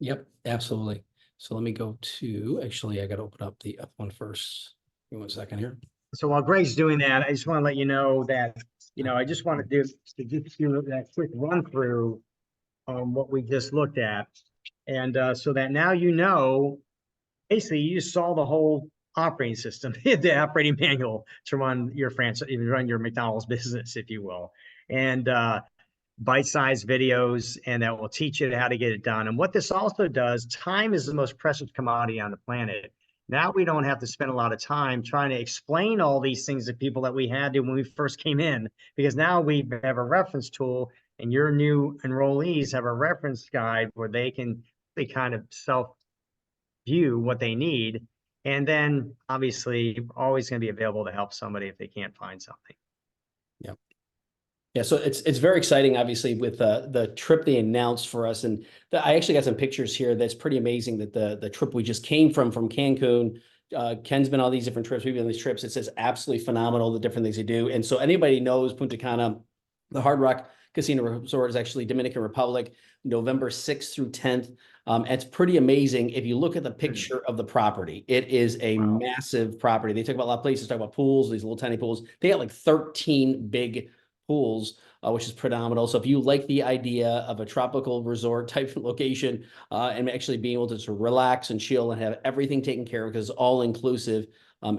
[SPEAKER 1] Yep, absolutely. So let me go to, actually, I got to open up the F1 first. Give me 1 second here.
[SPEAKER 2] So while Greg's doing that, I just want to let you know that, I just want to do that quick run through on what we just looked at. And so that now basically you just saw the whole operating system, the operating manual to run your franchise, run your McDonald's business, if you will. And bite-sized videos, and that will teach you how to get it done. And what this also does, time is the most precious commodity on the planet. Now we don't have to spend a lot of time trying to explain all these things to people that we had to when we first came in, because now we have a reference tool, and your new enrollees have a reference guide where they can kind of self-view what they need, And then obviously always going to be available to help somebody if they can't find something.
[SPEAKER 1] Yeah, so it's very exciting, obviously, with the trip they announced for us, and I actually got some pictures here. That's pretty amazing. That the trip we just came from Cancun, Ken's been on all these different trips. We've been on these trips. It's just absolutely phenomenal, the different things they do. And so anybody knows Punta Cana, the Hard Rock Casino Resort is actually Dominican Republic, November 6th through 10th. It's pretty amazing. If you look at the picture of the property, it is a massive property. They talk about a lot of places, talk about pools, these little tiny pools. They got like 13 big pools, which is phenomenal. So if you like the idea of a tropical resort type location, and actually being able to relax and chill and have everything taken care of because all inclusive,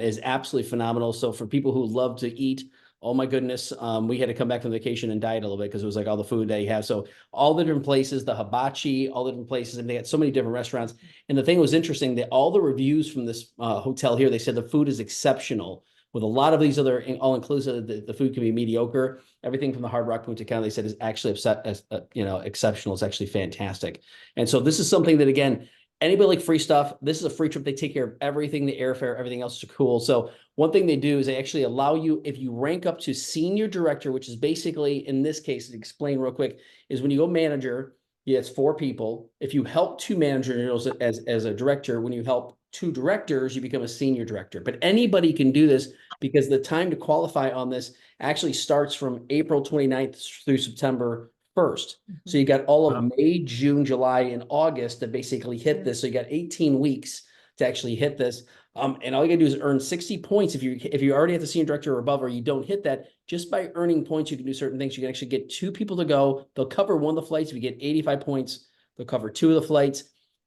[SPEAKER 1] is absolutely phenomenal. So for people who love to eat, oh my goodness, we had to come back from vacation and diet a little bit because it was like all the food that you have. So all the different places, the hibachi, all the different places, and they had so many different restaurants. And the thing was interesting that all the reviews from this hotel here, they said the food is exceptional. With a lot of these other all-inclusive, the food can be mediocre. Everything from the Hard Rock Punta Cana, they said, is actually exceptional. It's actually fantastic. And so this is something that, again, anybody like free stuff, this is a free trip. They take care of everything, the airfare, everything else is cool. So one thing they do is they actually allow you, if you rank up to senior director, which is basically, in this case, to explain real quick, is when you go manager, yeah, it's 4 people. If you help 2 managers as a director, when you help 2 directors, you become a senior director. But anybody can do this because the time to qualify on this actually starts from April 29th through September 1st. So you got all of May, June, July, and August to basically hit this. So you got 18 weeks to actually hit this. And all you gotta do is earn 60 points. If you already at the senior director or above, or you don't hit that, just by earning points, you can do certain things. You can actually get 2 people to go. They'll cover one of the flights. If you get 85 points, they'll cover 2 of the flights.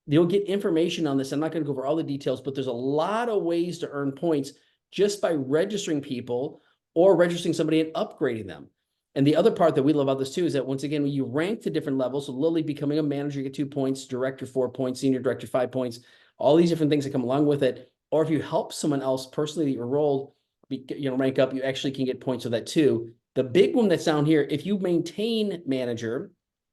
[SPEAKER 1] You'll get information on this. I'm not going to go over all the details, but there's a lot of ways to earn points just by registering people or registering somebody and upgrading them. And the other part that we love about this too is that, once again, when you rank to different levels, so Lily becoming a manager, you get 2 points, director 4 points, senior director 5 points, all these different things that come along with it. Or if you help someone else personally that you're enrolled, rank up, you actually can get points for that too. The big one that's down here, if you maintain manager,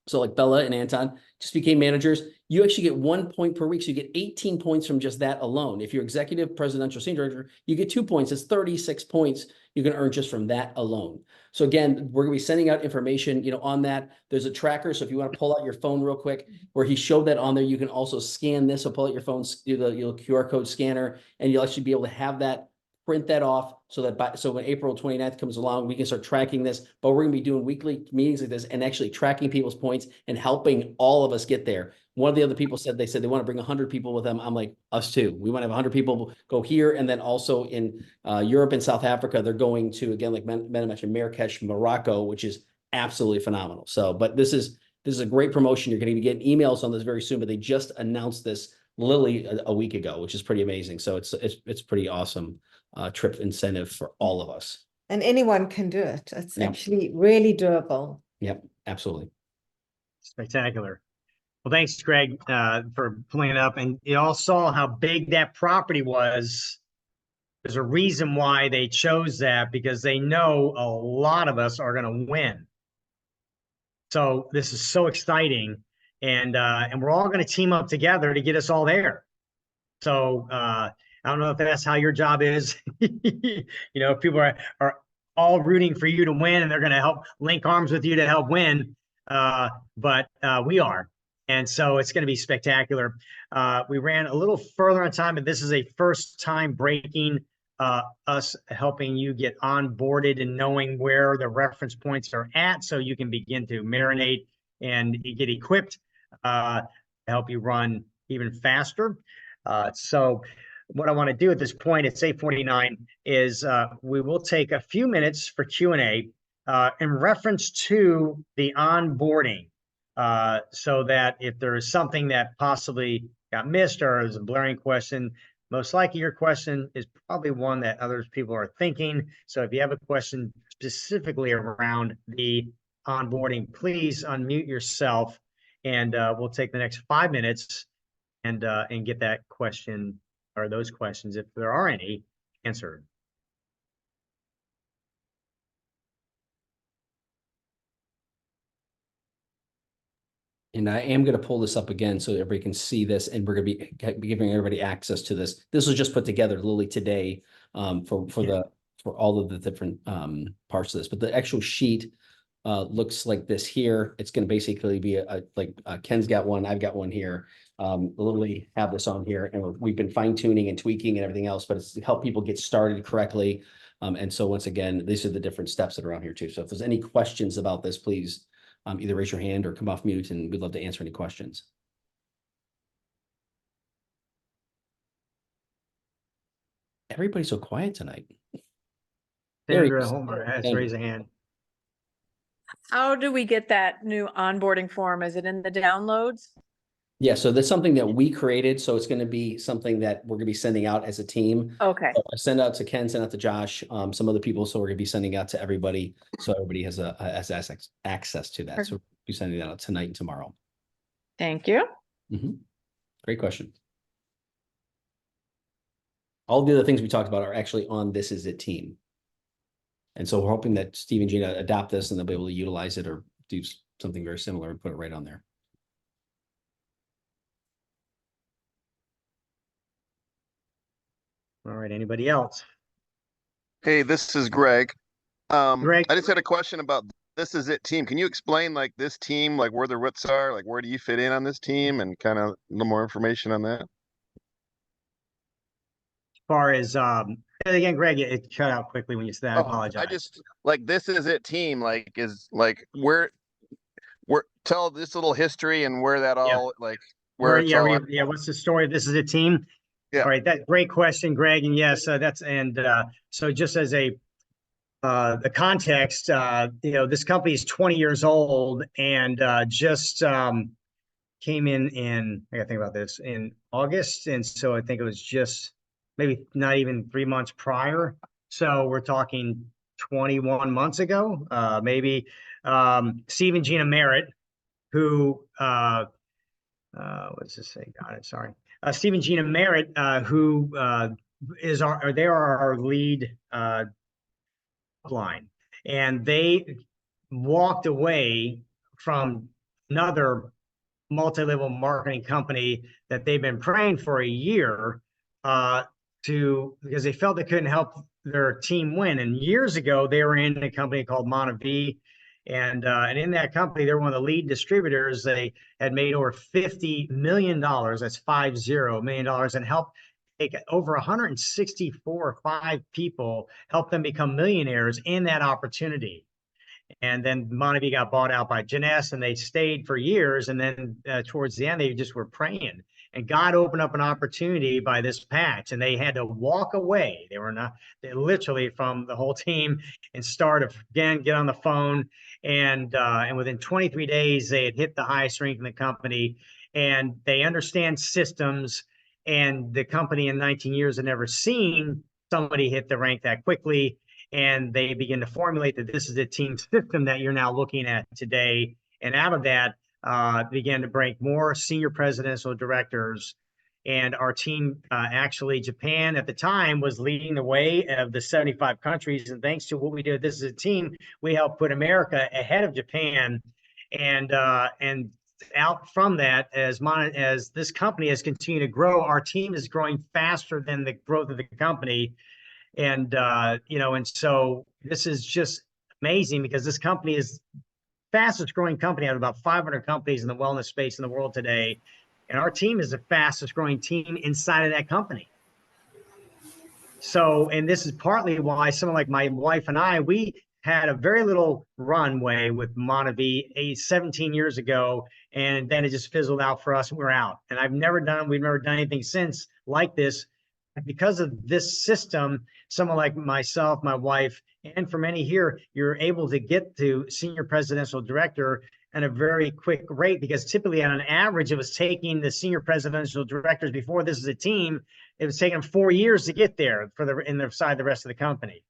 [SPEAKER 1] so like Bella and Anton just became managers, you actually get 1 point per week. So you get 18 points from just that alone. If you're executive, presidential, senior director, you get 2 points. It's 36 points you can earn just from that alone. So again, we're gonna be sending out information, on that. There's a tracker. So if you want to pull out your phone real quick, where he showed that on there, you can also scan this. So pull out your phone, do the QR code scanner, and you'll actually be able to have that, print that off, so that so when April 29th comes along, we can start tracking this. But we're gonna be doing weekly meetings like this and actually tracking people's points and helping all of us get there. One of the other people said they want to bring 100 people with them. I'm like, us too. We want to have 100 people go here, and then also in Europe and South Africa, they're going to, again, like Ben mentioned, Marrakesh, Morocco, which is absolutely phenomenal. So, but this is a great promotion. You're going to be getting emails on this very soon, but they just announced this literally a week ago, which is pretty amazing. So it's pretty awesome trip incentive for all of us.
[SPEAKER 3] And anyone can do it. It's
[SPEAKER 1] Yep.
[SPEAKER 3] actually really doable.
[SPEAKER 1] Yep, absolutely.
[SPEAKER 2] Spectacular. Well, thanks, Greg, for pulling it up. And you all saw how big that property was. There's a reason why they chose that, because they know a lot of us are going to win. So this is so exciting, and we're all going to team up together to get us all there. So I don't know if that's how your job is. People are all rooting for you to win, and they're going to help link arms with you to help win. But we are. And so it's going to be spectacular. We ran a little further on time, but this is a first time breaking, us helping you get onboarded and knowing where the reference points are at, so you can begin to marinate and get equipped to help you run even faster. So what I want to do at this point, it's 8:49, is we will take a few minutes for Q&A in reference to the onboarding, so that if there is something that possibly got missed or is a blaring question, most likely your question is probably one that other people are thinking. So if you have a question specifically around the onboarding, please unmute yourself, and we'll take the next 5 minutes and get that question, or those questions, if there are any, answered.
[SPEAKER 1] And I am going to pull this up again so everybody can see this, and we're going to be giving everybody access to this. This was just put together literally today for all of the different parts of this. But the actual sheet looks like this here. It's going to basically be Ken's got one, I've got one here. Literally have this on here, and we've been fine tuning and tweaking and everything else, but it's to help people get started correctly. And so once again, these are the different steps that are on here too. So if there's any questions about this, please either raise your hand or come off mute, and we'd love to answer any questions. Everybody's so quiet tonight. There he
[SPEAKER 2] Sandra
[SPEAKER 1] is.
[SPEAKER 2] Homer has
[SPEAKER 1] Sandra.
[SPEAKER 2] raised a hand.
[SPEAKER 9] How do we get that new onboarding form? Is it in the downloads?
[SPEAKER 1] Yeah, so that's something that we created. So it's going to be something that we're going to be sending out as a team.
[SPEAKER 9] Okay.
[SPEAKER 1] So I send out to Ken, send out to Josh, some other people. So we're going to be sending out to everybody. So everybody has access to that. So we'll be sending that out tonight and tomorrow.
[SPEAKER 9] Thank you.
[SPEAKER 1] Great question. All the other things we talked about are actually on This Is It team. And so we're hoping that Steve and Gina adopt this and they'll be able to utilize it or do something very similar and put it right on there.
[SPEAKER 2] All right, anybody else?
[SPEAKER 10] Hey, this is Greg.
[SPEAKER 2] Greg?
[SPEAKER 10] I just had a question about This Is It team. Can you explain like this team, like where the roots are, like where do you fit in on this team, and kind of a little more information on that?
[SPEAKER 2] As far as again, Greg, it cut out quickly when you said that. I apologize.
[SPEAKER 10] I just like This Is It team, like is like where tell this little history and where that all like where it's all
[SPEAKER 2] what's the story of This Is a Team?
[SPEAKER 10] Yeah.
[SPEAKER 2] All right, that great question, Greg. And yes, so just as a the context, this company is 20 years old and just came in I gotta think about this, in August. And so I think it was just maybe not even 3 months prior. So we're talking 21 months ago, maybe. Steve and Gina Merritt, who what's this say? Got it. Sorry. Steve and Gina Merritt, who is our lead line, and they walked away from another multi-level marketing company that they've been praying for a year because they felt they couldn't help their team win. And years ago, they were in a company called Montev. And in that company, they're one of the lead distributors. They had made over $50 million, that's $50 million, and helped take over 164 people, help them become millionaires in that opportunity. And then Montev got bought out by Jeunesse, and they stayed for years. And then towards the end, they just were praying. And God opened up an opportunity by this patch, and they had to walk away. They literally from the whole team and start again, get on the phone. And within 23 days, they had hit the highest rank in the company, and they understand systems. And the company in 19 years had never seen somebody hit the rank that quickly. And they begin to formulate that this is a team system that you're now looking at today. And out of that, began to bring more senior presidential directors. And our team, actually, Japan at the time was leading the way of the 75 countries. And thanks to what we did, This Is a Team, we helped put America ahead of Japan. And out from that, as this company has continued to grow, our team is growing faster than the growth of the company. And so this is just amazing, because this company is fastest growing company out of about 500 companies in the wellness space in the world today. And our team is the fastest growing team inside of that company. So, and this is partly why someone like my wife and I, we had a very little runway with Montev 17 years ago, and then it just fizzled out for us and we're out. And we've never done anything since like this. Because of this system, someone like myself, my wife, and for many here, you're able to get to senior presidential director at a very quick rate, because typically on an average, it was taking the senior presidential directors before This Is a Team, it was taking them 4 years to get there inside the rest of the company.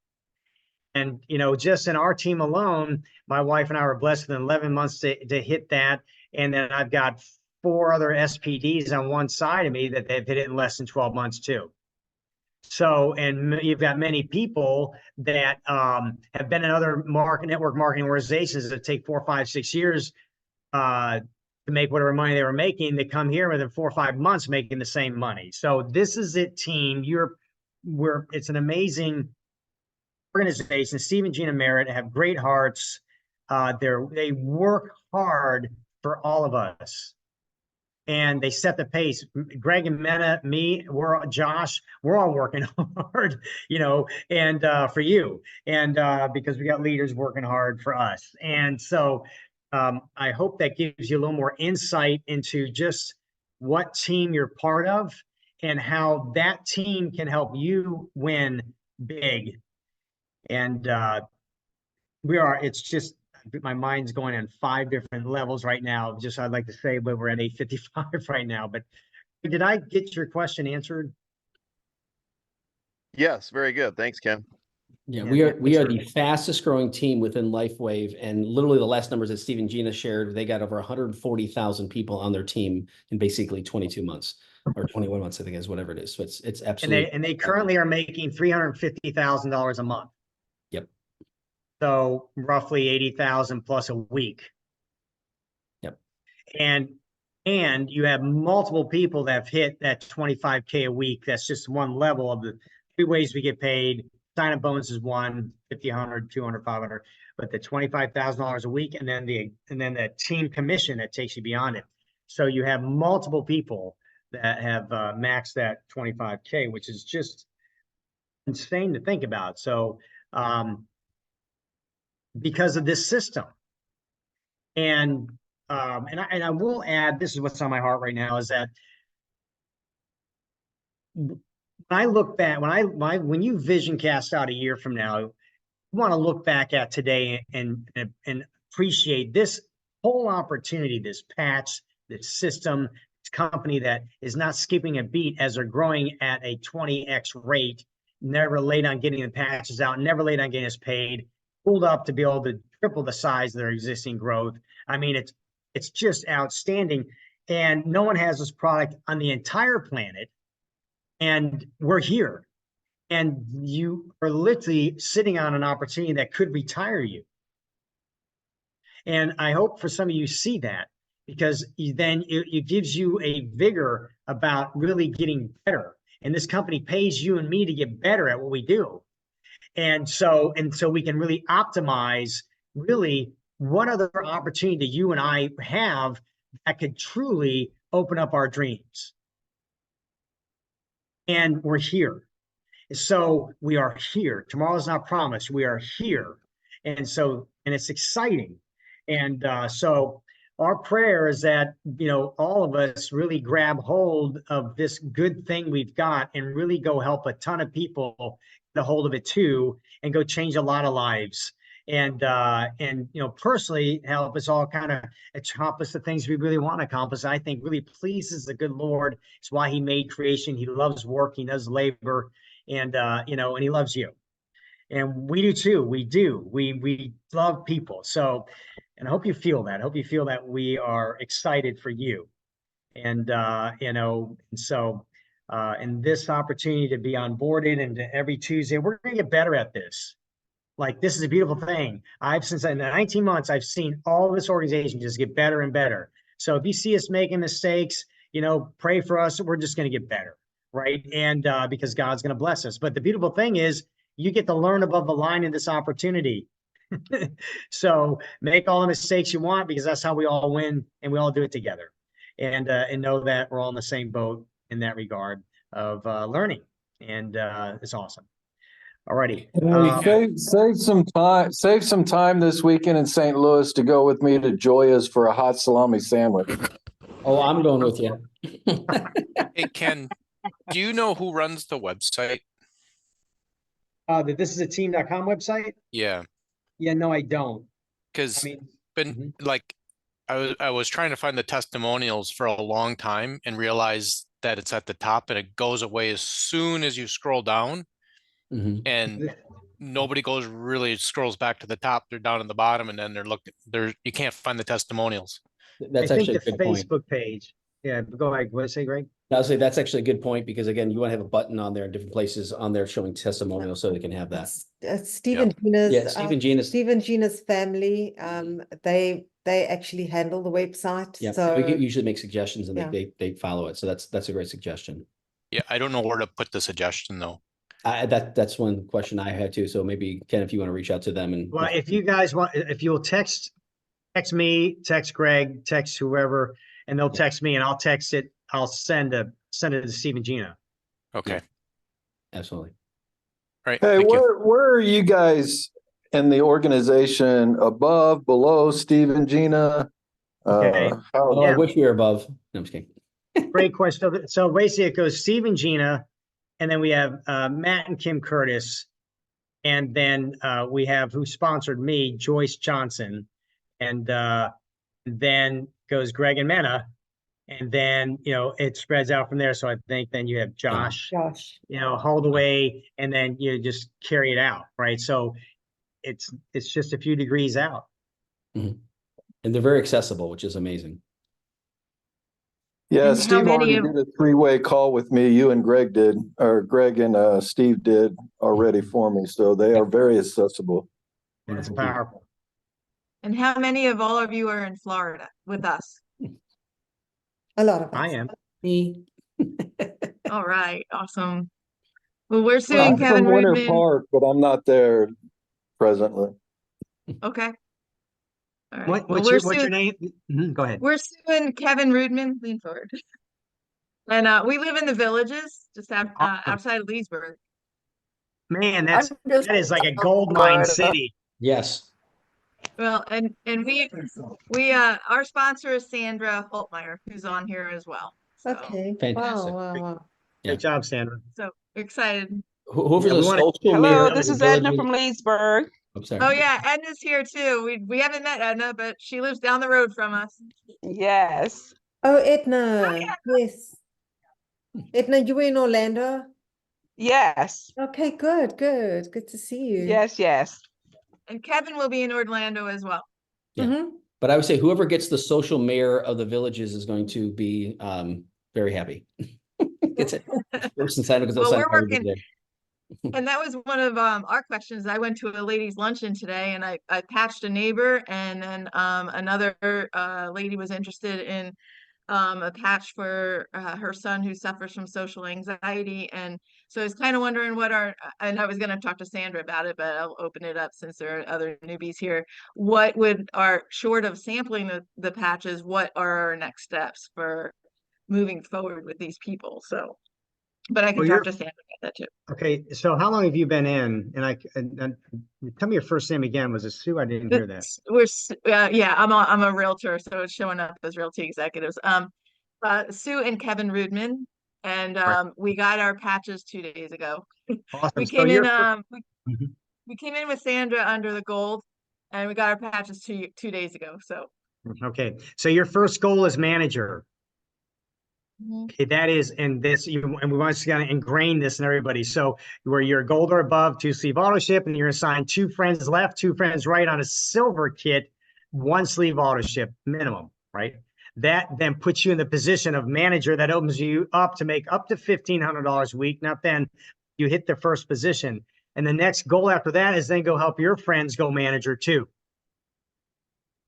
[SPEAKER 2] And, just in our team alone, my wife and I were blessed within 11 months to hit that. And then I've got 4 other SPDs on one side of me that they've hit it in less than 12 months too. So, and you've got many people that have been in other network marketing organizations that take 4, 5, 6 years to to make whatever money they were making. They come here within 4 or 5 months making the same money. So this is it, team. It's an amazing organization. Steve and Gina Merritt have great hearts. They work hard for all of us, and they set the pace. Greg and Mena, me, Josh, we're all working hard, and for you, and because we got leaders working hard for us. And so I hope that gives you a little more insight into just what team you're part of and how that team can help you win big. And it's just, my mind's going on 5 different levels right now. Just, I'd like to say, but we're at 8:55 right now. But did I get your question answered?
[SPEAKER 10] Yes, very good. Thanks, Ken.
[SPEAKER 1] Yeah,
[SPEAKER 2] Yeah,
[SPEAKER 1] we are
[SPEAKER 2] sure.
[SPEAKER 1] the fastest growing team within LifeWave, and literally the last numbers that Steve and Gina shared, they got over 140,000 people on their team in basically 22 months or 21 months, I think is whatever it is. So it's absolutely.
[SPEAKER 2] And they currently are making $350,000 a month.
[SPEAKER 1] Yep.
[SPEAKER 2] So roughly 80,000 plus a week.
[SPEAKER 1] Yep.
[SPEAKER 2] And you have multiple people that have hit that 25K a week. That's just one level of the 3 ways we get paid. Sign-up bonus is one, 50, 100, 200, 500, but the $25,000 a week, and then the team commission that takes you beyond it. So you have multiple people that have maxed that 25K, which is just insane to think about. So because of this system, and I will add, this is what's on my heart right now, is that when I look back, when you vision cast out a year from now, you want to look back at today and appreciate this whole opportunity, this patch, this system, this company that is not skipping a beat as they're growing at a 20x rate, never late on getting the patches out, never late on getting us paid, pulled up to be able to triple the size of their existing growth. I mean, it's just outstanding. And no one has this product on the entire planet. And we're here, and you are literally sitting on an opportunity that could retire you. And I hope for some of you see that, because then it gives you a vigor about really getting better. And this company pays you and me to get better at what we do. And so we can really optimize really what other opportunity you and I have that could truly open up our dreams. And we're here. So we are here. Tomorrow's not promised. We are here. And it's exciting. And so our prayer is that, all of us really grab hold of this good thing we've got and really go help a ton of people get a hold of it too, and go change a lot of lives. And personally help us all kind of accomplish the things we really want to accomplish. I think really pleases the good Lord. It's why he made creation. He loves work. He does labor, and and he loves you. And we do too. We love people. So, and I hope you feel that. I hope you feel that we are excited for you. And, and this opportunity to be onboarded, and every Tuesday, we're going to get better at this. Like, this is a beautiful thing. Since in the 19 months, I've seen all this organization just get better and better. So if you see us making mistakes, pray for us. We're just going to get better, right? And because God's going to bless us. But the beautiful thing is, you get to learn above the line in this opportunity. So make all the mistakes you want, because that's how we all win, and we all do it together. And know that we're all in the same boat in that regard of learning. And it's awesome. Alrighty.
[SPEAKER 11] Save some time this weekend in St. Louis to go with me to Joya's for a hot salami sandwich.
[SPEAKER 1] Oh, I'm going with you.
[SPEAKER 12] Hey, Ken, do you know who runs the website?
[SPEAKER 2] The thisisateam.com website?
[SPEAKER 12] Yeah.
[SPEAKER 2] Yeah, no, I don't.
[SPEAKER 12] Because I was trying to find the testimonials for a long time and realized that it's at the top, and it goes away as soon as you scroll down. And nobody scrolls back to the top. They're down at the bottom, and then you can't find the testimonials.
[SPEAKER 1] That's actually a good
[SPEAKER 2] Facebook
[SPEAKER 1] point.
[SPEAKER 2] page. Yeah, go ahead. What did I say, Greg?
[SPEAKER 1] I'll say that's actually a good point, because again, you want to have a button on there in different places on there showing testimonials, so they can have that.
[SPEAKER 3] Steve and Gina's,
[SPEAKER 1] Yeah, Steve and Gina's.
[SPEAKER 3] Steve and Gina's family, they they actually handle the website.
[SPEAKER 1] Yeah,
[SPEAKER 3] So
[SPEAKER 1] we can usually make suggestions and
[SPEAKER 3] Yeah.
[SPEAKER 1] they follow it. So that's a great suggestion.
[SPEAKER 12] Yeah, I don't know where to put the suggestion though.
[SPEAKER 1] That's one question I had too. So maybe Ken, if you want to reach out to them and
[SPEAKER 2] Well, if you guys want, if you'll text me, text Greg, text whoever, and they'll text me and I'll text it. I'll send it to Steve and Gina.
[SPEAKER 12] Okay.
[SPEAKER 1] absolutely.
[SPEAKER 12] All right.
[SPEAKER 11] Hey,
[SPEAKER 12] Thank you.
[SPEAKER 11] where are you guys in the organization? Above, below, Steve and Gina?
[SPEAKER 2] Okay.
[SPEAKER 1] Oh, I wish we were above. No, I'm just kidding.
[SPEAKER 2] Great question. So basically it goes Steve and Gina, and then we have Matt and Kim Curtis. And then we have who sponsored me, Joyce Johnson. And then goes Greg and Mena. And then, it spreads out from there. So I think then you have Josh, hold away, and then you just carry it out, right? So it's just a few degrees out.
[SPEAKER 1] Mm-hmm. And they're very accessible, which is amazing.
[SPEAKER 11] Yeah,
[SPEAKER 9] And how
[SPEAKER 11] Steve
[SPEAKER 9] many
[SPEAKER 11] already
[SPEAKER 9] of-
[SPEAKER 11] did a three-way call with me. You and Greg did, or Greg and Steve did already for me. So they are very accessible.
[SPEAKER 2] That's powerful.
[SPEAKER 9] And how many of all of you are in Florida with us?
[SPEAKER 3] a lot of us.
[SPEAKER 2] I am.
[SPEAKER 1] Me.
[SPEAKER 9] All right, awesome. Well, we're
[SPEAKER 11] I'm
[SPEAKER 9] suing Kevin
[SPEAKER 11] from Winter
[SPEAKER 9] Rudman.
[SPEAKER 11] Park, but I'm not there presently.
[SPEAKER 9] Okay. All right.
[SPEAKER 2] What's your name? Go ahead.
[SPEAKER 9] We're suing Kevin Rudman. Lean forward. And we live in the Villages, just outside of Leesburg.
[SPEAKER 2] Man, that is like a gold mine city.
[SPEAKER 1] Yes.
[SPEAKER 9] Well, and we our sponsor is Sandra Holtmeyer, who's on here as well. So,
[SPEAKER 3] Okay.
[SPEAKER 1] Fantastic.
[SPEAKER 3] Wow.
[SPEAKER 2] Great job, Sandra.
[SPEAKER 9] so excited.
[SPEAKER 1] Whoever's
[SPEAKER 2] Yeah,
[SPEAKER 1] a
[SPEAKER 2] we wanna-
[SPEAKER 1] social mirror
[SPEAKER 6] Hello,
[SPEAKER 1] of
[SPEAKER 6] this
[SPEAKER 1] the
[SPEAKER 6] is Edna
[SPEAKER 1] village-
[SPEAKER 6] from Leesburg.
[SPEAKER 1] I'm sorry.
[SPEAKER 9] Oh yeah, Edna's here too. We haven't met Edna, but she lives down the road from us.
[SPEAKER 6] Yes.
[SPEAKER 3] Oh, Edna. Yes. Edna, you were in Orlando?
[SPEAKER 6] Yes.
[SPEAKER 3] Okay, good. Good to see you.
[SPEAKER 6] Yes.
[SPEAKER 9] And Kevin will be in Orlando as well.
[SPEAKER 1] Yeah.
[SPEAKER 3] Mhm.
[SPEAKER 1] But I would say whoever gets the social mayor of the Villages is going to be very happy. Gets it. First and second, because they'll
[SPEAKER 9] Well,
[SPEAKER 1] sign
[SPEAKER 9] we're
[SPEAKER 1] everybody
[SPEAKER 9] working-
[SPEAKER 1] there.
[SPEAKER 9] And that was one of our questions. I went to a ladies' luncheon today and I patched a neighbor, and then another lady was interested in a patch for her son who suffers from social anxiety. And so I was kind of wondering and I was going to talk to Sandra about it, but I'll open it up since there are other newbies here. What short of sampling the patches, what are our next steps for moving forward with these people? So, but I can talk to Sandra about that too.
[SPEAKER 2] Okay, so how long have you been in? And tell me your first name again. Was it Sue? I didn't hear that.
[SPEAKER 9] Yeah, I'm a realtor, so it's showing up as Realty Executives. Sue and Kevin Rudman, and we got our patches 2 days ago.
[SPEAKER 2] Awesome.
[SPEAKER 9] We
[SPEAKER 2] So
[SPEAKER 9] came in.
[SPEAKER 2] you're-
[SPEAKER 9] We came in with Sandra under the gold, and we got our patches 2 days ago. So
[SPEAKER 2] Okay, so your first goal is manager. Okay, that is, and we want to kind of ingrain this in everybody. So where you're gold or above, 2-sleeve auto ship, and you're assigned 2 friends left, 2 friends right on a silver kit, 1-sleeve auto ship minimum, right? That then puts you in the position of manager. That opens you up to make up to $1,500 a week. Now then you hit the first position. And the next goal after that is then go help your friends go manager too.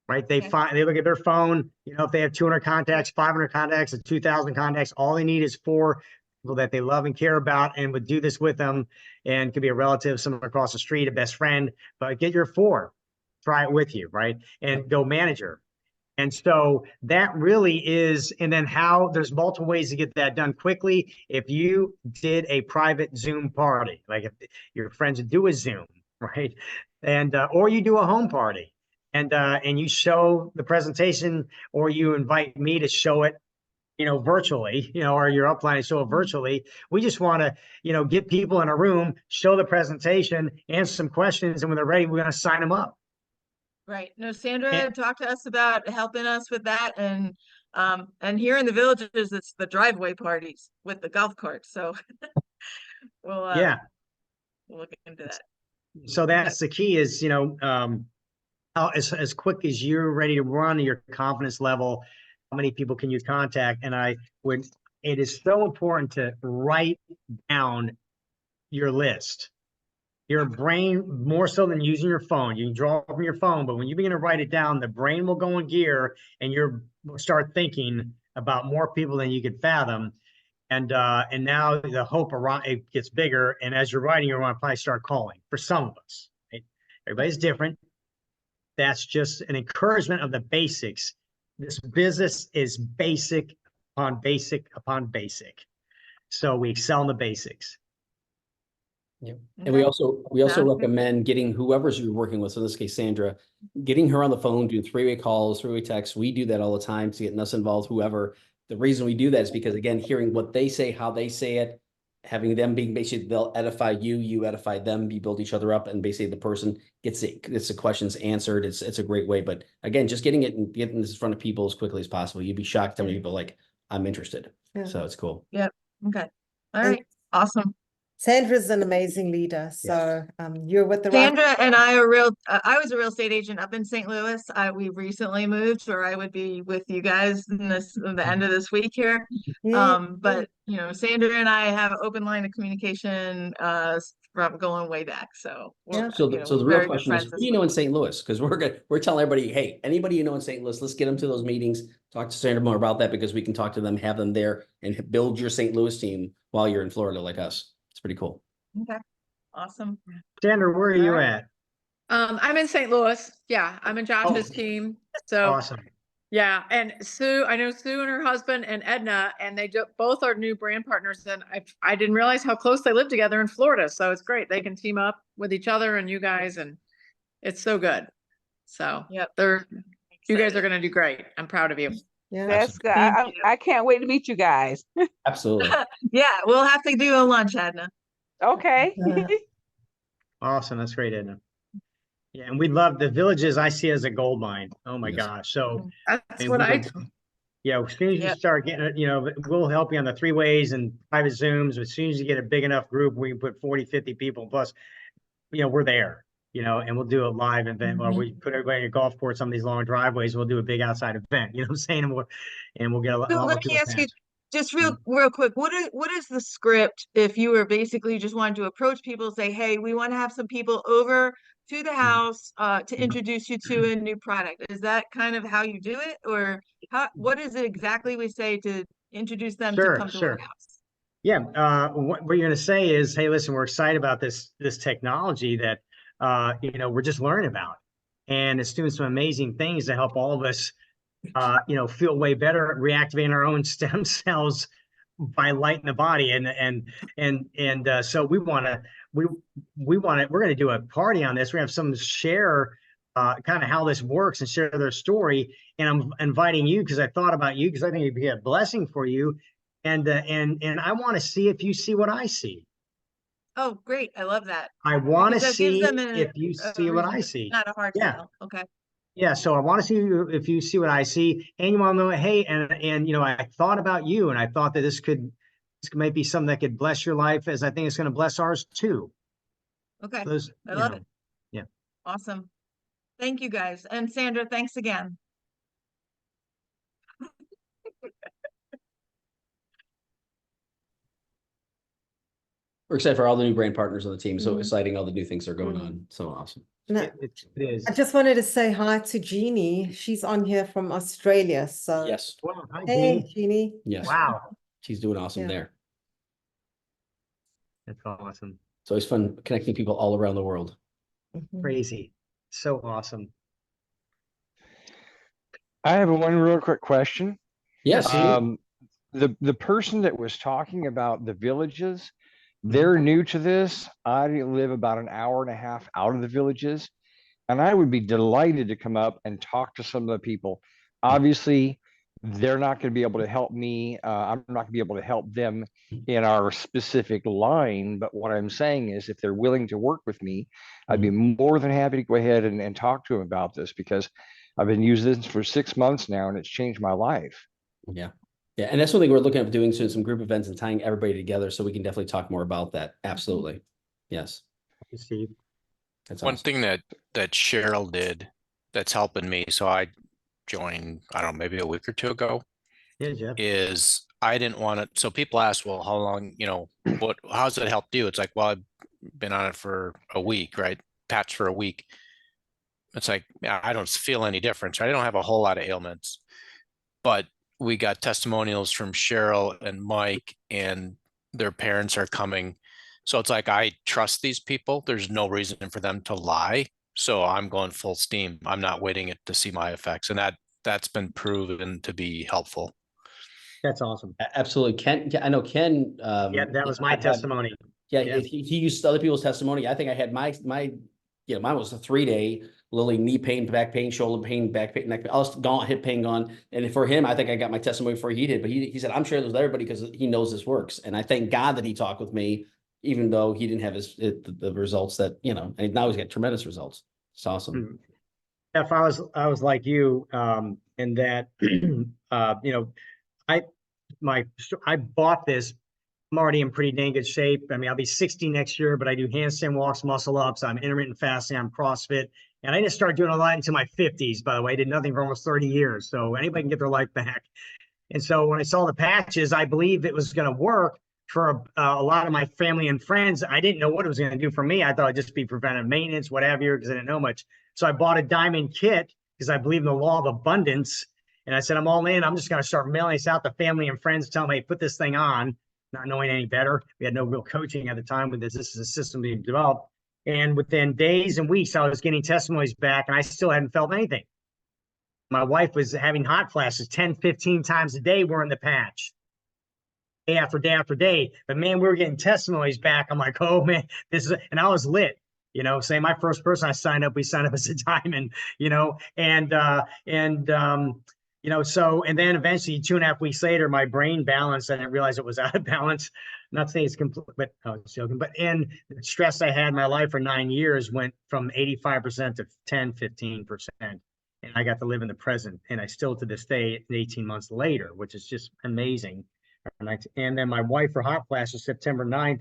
[SPEAKER 2] Right? They look at their phone, if they have 200 contacts, 500 contacts, and 2,000 contacts, all they need is 4 people that they love and care about and would do this with them. And could be a relative, someone across the street, a best friend, but get your 4, try it with you, right? And go manager. And so that really is, and then there's multiple ways to get that done quickly. If you did a private Zoom party, like if your friends do a Zoom, right? And, or you do a home party and you show the presentation, or you invite me to show it, virtually, or your upline to show it virtually. We just want to, get people in a room, show the presentation, answer some questions. And when they're ready, we're going to sign them up.
[SPEAKER 9] right. No, Sandra talked to us about helping us with that, and here in the Villages, it's the driveway parties with the golf carts. So we'll look into that.
[SPEAKER 2] So that's the key is, as quick as you're ready to run, your confidence level, how many people can you contact? And it is so important to write down your list. Your brain, more so than using your phone, you can draw from your phone, but when you begin to write it down, the brain will go in gear and you'll start thinking about more people than you could fathom. And now the hope around it gets bigger. And as you're writing, you're going to probably start calling for some of us. Right? Everybody's different. That's just an encouragement of the basics. This business is basic upon basic upon basic. So we excel in the basics.
[SPEAKER 1] Yeah. And we also recommend getting whoever's you're working with, so in this case, Sandra, getting her on the phone, doing three-way calls, three-way texts. We do that all the time to get us involved, whoever. The reason we do that is because, again, hearing what they say, how they say it, having them being basically, they'll edify you, you edify them, you build each other up, and basically the person gets the questions answered. It's a great way. But again, just getting this in front of people as quickly as possible. You'd be shocked how many people like, I'm interested.
[SPEAKER 3] Yeah.
[SPEAKER 1] So it's cool.
[SPEAKER 9] Yep. Okay. All right. Awesome.
[SPEAKER 3] Sandra's an amazing leader. So you're with the right.
[SPEAKER 9] Sandra and I are I was a real estate agent up in St. Louis. We recently moved, or I would be with you guys in the end of this week here. But you know, Sandra and I have an open line of communication from going way back. So
[SPEAKER 1] So the real question is, who do you know in St. Louis? Because we're telling everybody, hey, anybody you know in St. Louis, let's get them to those meetings. Talk to Sandra more about that, because we can talk to them, have them there, and build your St. Louis team while you're in Florida like us. It's pretty cool.
[SPEAKER 9] Okay. Awesome.
[SPEAKER 2] Sandra, where are you at?
[SPEAKER 13] I'm in St. Louis. Yeah, I'm in Josh's team. So
[SPEAKER 2] awesome.
[SPEAKER 13] Yeah, and Sue, I know Sue and her husband and Edna, and they both are new brand partners. And I didn't realize how close they live together in Florida. So it's great. They can team up with each other and you guys, and it's so good. So you guys are going to do great. I'm proud of you.
[SPEAKER 3] Yeah,
[SPEAKER 14] that's good. I can't wait to meet you guys.
[SPEAKER 1] Absolutely.
[SPEAKER 9] Yeah, we'll have to do a lunch, Edna.
[SPEAKER 14] Okay.
[SPEAKER 2] Awesome. That's great, Edna. Yeah, and we love the villages. I see as a gold mine. Oh my gosh. So
[SPEAKER 13] that's what I do.
[SPEAKER 2] Yeah, as soon as you start getting it, you know, we'll help you on the 3-ways and private Zooms. As soon as you get a big enough group, we can put 40, 50 people plus, you know, we're there, you know, and we'll do a live event while we put everybody in a golf course on these long driveways. We'll do a big outside event, you know what I'm saying? And we'll get a lot
[SPEAKER 9] So
[SPEAKER 2] more
[SPEAKER 9] let me
[SPEAKER 2] people
[SPEAKER 9] ask you,
[SPEAKER 2] attached.
[SPEAKER 9] just real quick, what is the script if you were basically just wanting to approach people, say, hey, we want to have some people over to the house to introduce you to a new product? Is that kind of how you do it, or what is it exactly we say to introduce them to come to our house?
[SPEAKER 2] Yeah, what you're going to say is, hey, listen, we're excited about this technology that you know, we're just learning about, and it's doing some amazing things to help all of us you know, feel way better at reactivating our own stem cells by lighting the body. So we're going to do a party on this. We have some share kind of how this works and share their story. And I'm inviting you because I thought about you, because I think it'd be a blessing for you. And I want to see if you see what I see.
[SPEAKER 9] Oh, great. I love that.
[SPEAKER 2] I want to
[SPEAKER 9] Because that
[SPEAKER 2] see
[SPEAKER 9] gives them
[SPEAKER 2] if you see what I see.
[SPEAKER 9] Not a hard sell. Okay.
[SPEAKER 2] Yeah, so I want to see if you see what I see, and you want to know, hey, and you know, I thought about you, and I thought that this might be something that could bless your life, as I think it's going to bless ours too.
[SPEAKER 9] Okay,
[SPEAKER 2] Those,
[SPEAKER 9] I love
[SPEAKER 2] know,
[SPEAKER 9] it.
[SPEAKER 2] Yeah,
[SPEAKER 9] awesome. Thank you guys, and Sandra, thanks again.
[SPEAKER 1] We're excited for all the new brand partners on the team. So exciting, all the new things that are going on. So awesome.
[SPEAKER 3] No,
[SPEAKER 2] it is.
[SPEAKER 3] I just wanted to say hi to Jeannie. She's on here from Australia. So
[SPEAKER 1] yes.
[SPEAKER 2] Wow, hi,
[SPEAKER 3] hey, Jeannie.
[SPEAKER 1] Yes.
[SPEAKER 2] Wow.
[SPEAKER 1] She's doing awesome there.
[SPEAKER 2] That's awesome.
[SPEAKER 1] It's always fun connecting people all around the world.
[SPEAKER 2] Crazy. So awesome.
[SPEAKER 15] I have one real quick question.
[SPEAKER 1] Yes.
[SPEAKER 15] The person that was talking about the villages, they're new to this. I live about an hour and a half out of the villages, and I would be delighted to come up and talk to some of the people. Obviously, they're not going to be able to help me. I'm not going to be able to help them in our specific line. But what I'm saying is, if they're willing to work with me, I'd be more than happy to go ahead and talk to them about this, because I've been using this for 6 months now, and it's changed my life.
[SPEAKER 1] Yeah. Yeah. And that's something we're looking at doing soon, some group events and tying everybody together, so we can definitely talk more about that. Absolutely. Yes.
[SPEAKER 2] Steve.
[SPEAKER 1] That's
[SPEAKER 12] one
[SPEAKER 1] awesome.
[SPEAKER 12] thing that Cheryl did that's helping me. So I joined, I don't know, maybe a week or two ago.
[SPEAKER 2] Yeah, Jeff.
[SPEAKER 12] Is I didn't want to. So people ask, well, how long, you know, how's it helped you? It's like, well, I've been on it for a week, right? Patch for a week. It's like, I don't feel any difference. Right? I don't have a whole lot of ailments, but we got testimonials from Cheryl and Mike, and their parents are coming. So it's like, I trust these people. There's no reason for them to lie. So I'm going full steam. I'm not waiting to see my effects. And that's been proven to be helpful.
[SPEAKER 2] That's awesome.
[SPEAKER 1] Absolutely. I know Ken.
[SPEAKER 2] Yeah, that was my testimony.
[SPEAKER 1] Yeah,
[SPEAKER 2] Yeah.
[SPEAKER 1] he used other people's testimony. I think I had my mine was a 3-day Lily knee pain, back pain, shoulder pain, back pain, neck pain, all gone, hip pain gone. And for him, I think I got my testimony before he did, but he said, I'm sure there's everybody because he knows this works. And I thank God that he talked with me, even though he didn't have the results that, and now he's got tremendous results. It's awesome.
[SPEAKER 2] If I was like you, in that, I bought this. I'm already in pretty dang good shape. I mean, I'll be 60 next year, but I do handstand walks, muscle ups. I'm intermittent fasting. I'm CrossFit. And I didn't start doing a lot until my 50s, by the way. I did nothing for almost 30 years. So anybody can get their life back. And so when I saw the patches, I believed it was going to work for a lot of my family and friends. I didn't know what it was going to do for me. I thought it'd just be preventive maintenance, what have you, because I didn't know much. So I bought a diamond kit because I believe in the law of abundance. And I said, I'm all in. I'm just going to start mailing this out to family and friends, tell them, hey, put this thing on. Not knowing any better. We had no real coaching at the time with this. This is a system being developed. And within days and weeks, I was getting testimonies back and I still hadn't felt anything. My wife was having hot flashes 10, 15 times a day wearing the patch. Day after day after day. But man, we were getting testimonies back. I'm like, oh man, and I was lit. Say my first person I signed up, we signed up as a diamond, so, and then eventually 2.5 weeks later, my brain balanced. I didn't realize it was out of balance. Not saying it's complete, but I was joking. But the stress I had in my life for 9 years went from 85% to 10, 15%. And I got to live in the present. And I still to this day, 18 months later, which is just amazing. And then my wife for hot flashes, September 9th,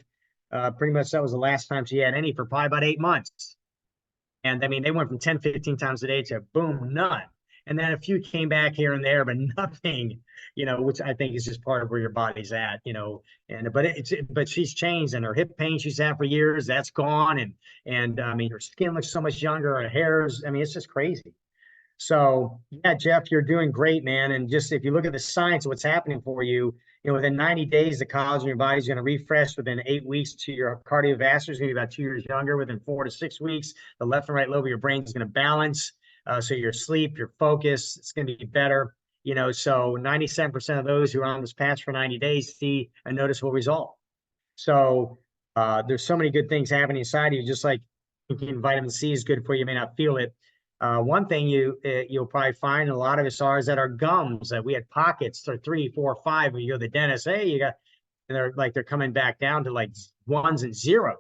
[SPEAKER 2] pretty much that was the last time she had any for probably about 8 months. And I mean, they went from 10, 15 times a day to boom, none. And then a few came back here and there, but nothing, which I think is just part of where your body's at, but she's changed, and her hip pain she's had for years, that's gone. And I mean, her skin looks so much younger, her hair's, I mean, it's just crazy. So yeah, Jeff, you're doing great, man. And just, if you look at the science of what's happening for you, within 90 days, the collagen in your body is going to refresh. Within 8 weeks, to your cardiovascular is going to be about 2 years younger. Within 4 to 6 weeks, the left and right lobe of your brain is going to balance. So your sleep, your focus, it's going to be better. So 97% of those who are on this patch for 90 days see a noticeable result. So there's so many good things happening inside of you, just like thinking vitamin C is good for you. You may not feel it. One thing you'll probably find a lot of us is that our gums, that we had pockets for 3, 4, 5. When you go to the dentist, hey, and they're coming back down to like 1s and 0s.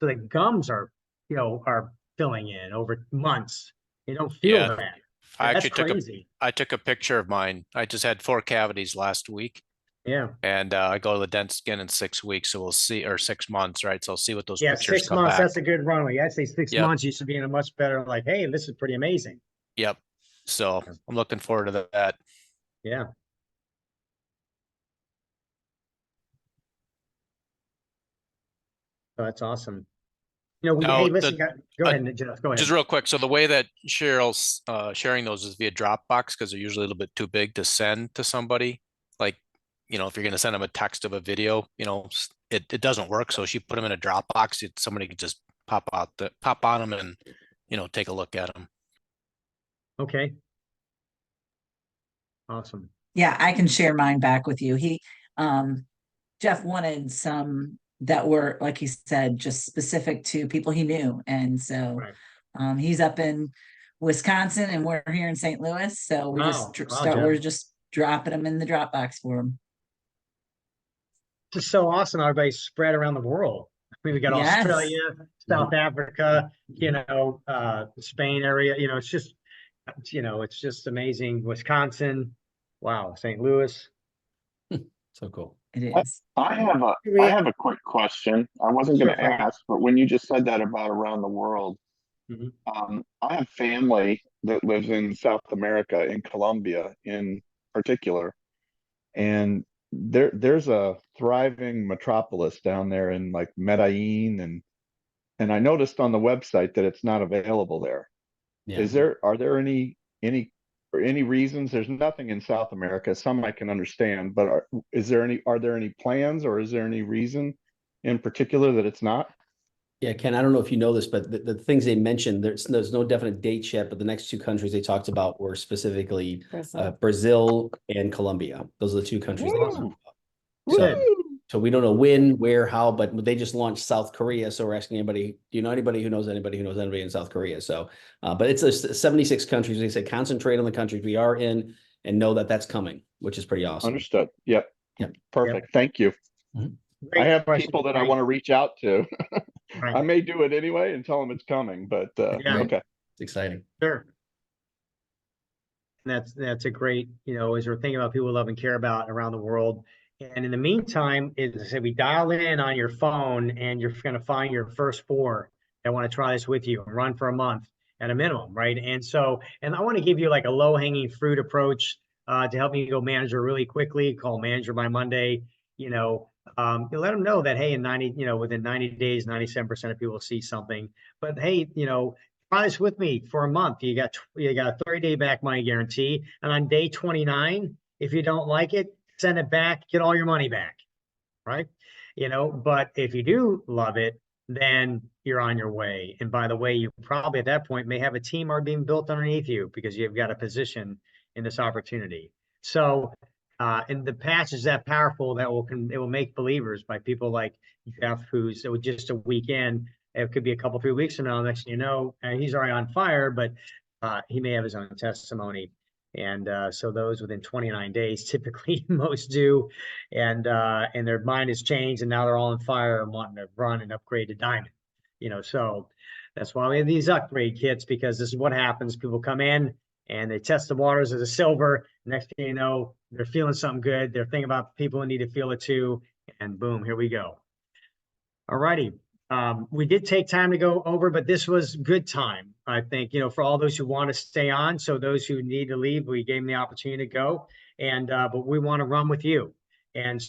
[SPEAKER 2] So the gums are filling in over months. You don't feel that. That's crazy.
[SPEAKER 12] I took a picture of mine. I just had 4 cavities last week.
[SPEAKER 2] Yeah.
[SPEAKER 12] And I go to the dentist again in 6 weeks. So we'll see, or 6 months, right? So I'll see what those pictures
[SPEAKER 2] 6
[SPEAKER 12] come
[SPEAKER 2] months.
[SPEAKER 12] back.
[SPEAKER 2] That's a good runway. I'd say 6 months, you should be in a much better, like, hey, this is pretty amazing.
[SPEAKER 12] Yep. So I'm looking forward to that.
[SPEAKER 2] Yeah. Oh, that's awesome. Hey, listen, go ahead, Jeff. Go ahead.
[SPEAKER 12] Just real quick. So the way that Cheryl's sharing those is via Dropbox, because they're usually a little bit too big to send to somebody. Like, if you're going to send them a text of a video, it doesn't work. So she put them in a Dropbox. Somebody could just pop on them and, take a look at them.
[SPEAKER 2] Okay. Awesome.
[SPEAKER 16] Yeah, I can share mine back with you. Jeff wanted some that were, like he said, just specific to people he knew. And so he's up in Wisconsin and we're here in St. Louis. So we we're just dropping them in the Dropbox for him.
[SPEAKER 2] Just so awesome. Everybody's spread around the world. I mean, we got Australia, South Africa, Spain area, it's just amazing. Wisconsin. Wow. St. Louis.
[SPEAKER 1] So cool.
[SPEAKER 16] It is.
[SPEAKER 7] I have a quick question. I wasn't going to ask, but when you just said that about around the world, I have family that lives in South America, in Colombia in particular, and there's a thriving metropolis down there in like Medellin, and and I noticed on the website that it's not available there.
[SPEAKER 1] Yeah.
[SPEAKER 7] Are there any reasons? There's nothing in South America. Some I can understand, but are there any plans, or is there any reason in particular that it's not?
[SPEAKER 1] Yeah, Ken, I don't know if you know this, but the things they mentioned, there's no definite dates yet, but the next two countries they talked about were specifically Brazil and Colombia. Those are the two countries. They talked about. So we don't know when, where, how, but they just launched South Korea. So we're asking anybody, do you know anybody who knows anybody who knows anybody in South Korea? So, but it's 76 countries. They say concentrate on the countries we are in and know that that's coming, which is pretty awesome.
[SPEAKER 7] Understood. Yep.
[SPEAKER 1] Yep.
[SPEAKER 7] Perfect. Thank you. I have
[SPEAKER 2] question,
[SPEAKER 7] people that I
[SPEAKER 2] Frank.
[SPEAKER 7] want to reach out to.
[SPEAKER 2] Right.
[SPEAKER 7] I may do it anyway and tell them it's coming, but
[SPEAKER 2] Yeah.
[SPEAKER 7] okay.
[SPEAKER 1] It's exciting.
[SPEAKER 2] Sure. And that's a great, as we're thinking about people we love and care about around the world. And in the meantime, as I said, we dial in on your phone and you're going to find your first 4 that want to try this with you and run for a month at a minimum, right? And I want to give you like a low-hanging fruit approach to help you go manager really quickly. Call Manager by Monday. You let them know that, hey, within 90 days, 97% of people will see something. But hey, try this with me for a month. You got a 30-day back money guarantee, and on day 29, if you don't like it, send it back, get all your money back, right? But if you do love it, then you're on your way. And by the way, you probably at that point may have a team already being built underneath you because you've got a position in this opportunity. So, and the patch is that powerful that it will make believers by people like Jeff, who's just a weekend. It could be a couple, 3 weeks from now. Next thing you know, he's already on fire, but he may have his own testimony. And so those within 29 days, typically most do, and their mind has changed, and now they're all on fire and wanting to run and upgrade to diamond. So that's why we have these upgrade kits, because this is what happens. People come in and they test the waters as a silver. Next thing you know, they're feeling something good. They're thinking about people who need to feel it too, and boom, here we go. All righty. We did take time to go over, but this was good time, I think, for all those who want to stay on. So those who need to leave, we gave them the opportunity to go, but we want to run with you. And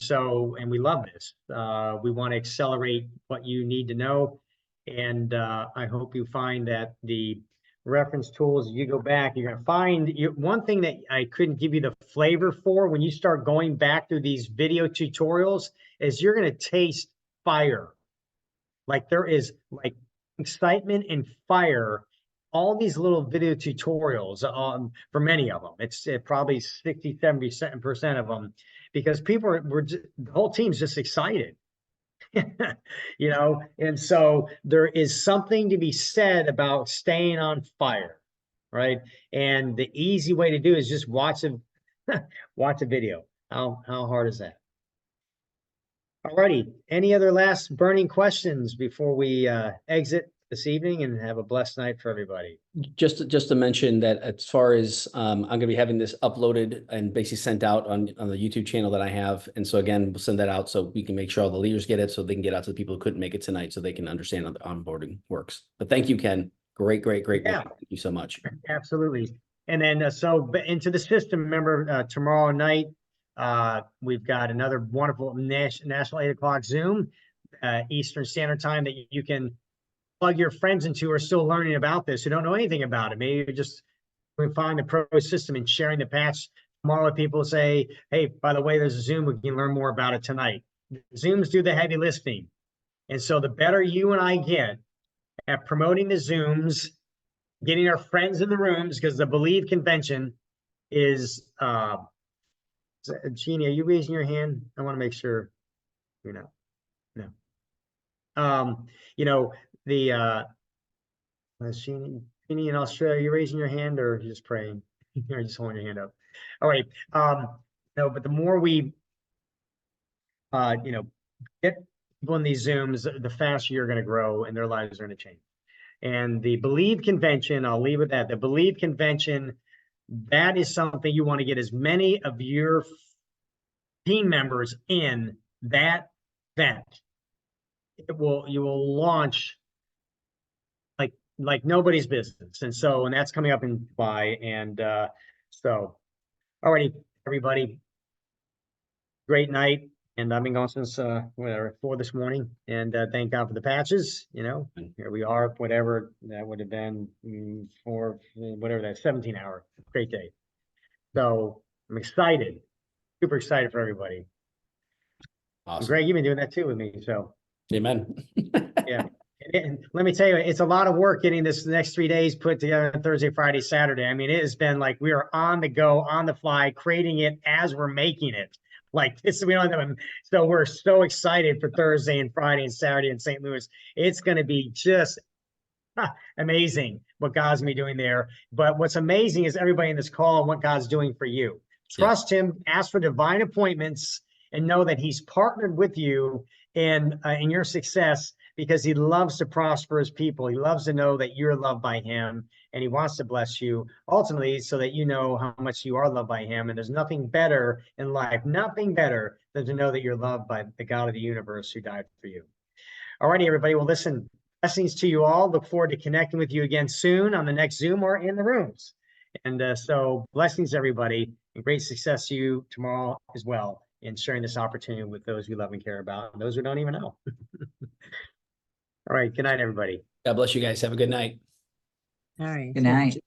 [SPEAKER 2] we love this. We want to accelerate what you need to know. And I hope you find that the reference tools, you go back, you're going to find one thing that I couldn't give you the flavor for when you start going back through these video tutorials is you're going to taste fire. Like there is like excitement and fire, all these little video tutorials for many of them. It's probably 60, 70% of them, because people the whole team's just excited, and so there is something to be said about staying on fire, right? And the easy way to do is just watch a video. How hard is that? Alrighty, any other last burning questions before we exit this evening, and have a blessed night for everybody?
[SPEAKER 1] Just to mention that as far as I'm going to be having this uploaded and basically sent out on the YouTube channel that I have. And so again, we'll send that out so we can make sure all the leaders get it, so they can get out to the people who couldn't make it tonight, so they can understand how the onboarding works. But thank you, Ken. Great.
[SPEAKER 2] Yeah.
[SPEAKER 1] Thank you so much.
[SPEAKER 2] Absolutely. And then so into the system, remember tomorrow night, we've got another wonderful national 8 o'clock Zoom, Eastern Standard Time, that you can plug your friends into who are still learning about this, who don't know anything about it. Maybe you're just find the pro system and sharing the patch tomorrow. People say, hey, by the way, there's a Zoom, we can learn more about it tonight. Zooms do the heavy lifting. And so the better you and I get at promoting the Zooms, getting our friends in the rooms, because the Believe convention is Jeannie, are you raising your hand? I want to make sure you're not. No. Jeannie in Australia, are you raising your hand, or are you just praying? You're just holding your hand up. All right. But the more we get people in these Zooms, the faster you're going to grow and their lives are going to change. And the Believe convention, I'll leave it at that. The Believe convention, that is something you want to get as many of your team members in that event. You will launch like nobody's business. And that's coming up in July. And alrighty, everybody, great night. And I've been going since whatever 4 this morning, and thank God for the patches. You know, here we are. Whatever that would have been for whatever that 17-hour great day. So I'm excited, super excited for everybody.
[SPEAKER 1] Awesome.
[SPEAKER 2] And Greg, you've been doing that too with me. So
[SPEAKER 1] amen.
[SPEAKER 2] yeah. And let me tell you, it's a lot of work getting this next 3 days put together on Thursday, Friday, Saturday. I mean, it has been like we are on the go, on the fly, creating it as we're making it. Like this, we don't have, so we're so excited for Thursday and Friday and Saturday in St. Louis. It's going to be just amazing what God's going to be doing there. But what's amazing is everybody in this call and what God's doing for you. Trust Him, ask for divine appointments, and know that He's partnered with you in your success, because He loves to prosper His people. He loves to know that you're loved by Him, and He wants to bless you ultimately so that you know how much you are loved by Him. And there's nothing better in life, nothing better than to know that you're loved by the God of the universe who died for you. All righty, everybody. Well, listen, blessings to you all. Look forward to connecting with you again soon on the next Zoom or in the rooms. And so blessings, everybody, and great success to you tomorrow as well in sharing this opportunity with those we love and care about and those who don't even know. All right. Good night, everybody.
[SPEAKER 1] God bless you guys. Have a good night.
[SPEAKER 6] All right.
[SPEAKER 16] Good night.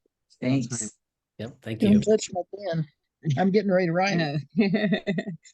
[SPEAKER 16] Thanks.
[SPEAKER 1] Yep. Thank
[SPEAKER 17] Don't
[SPEAKER 1] you.
[SPEAKER 17] touch my pen. I'm getting ready to write it.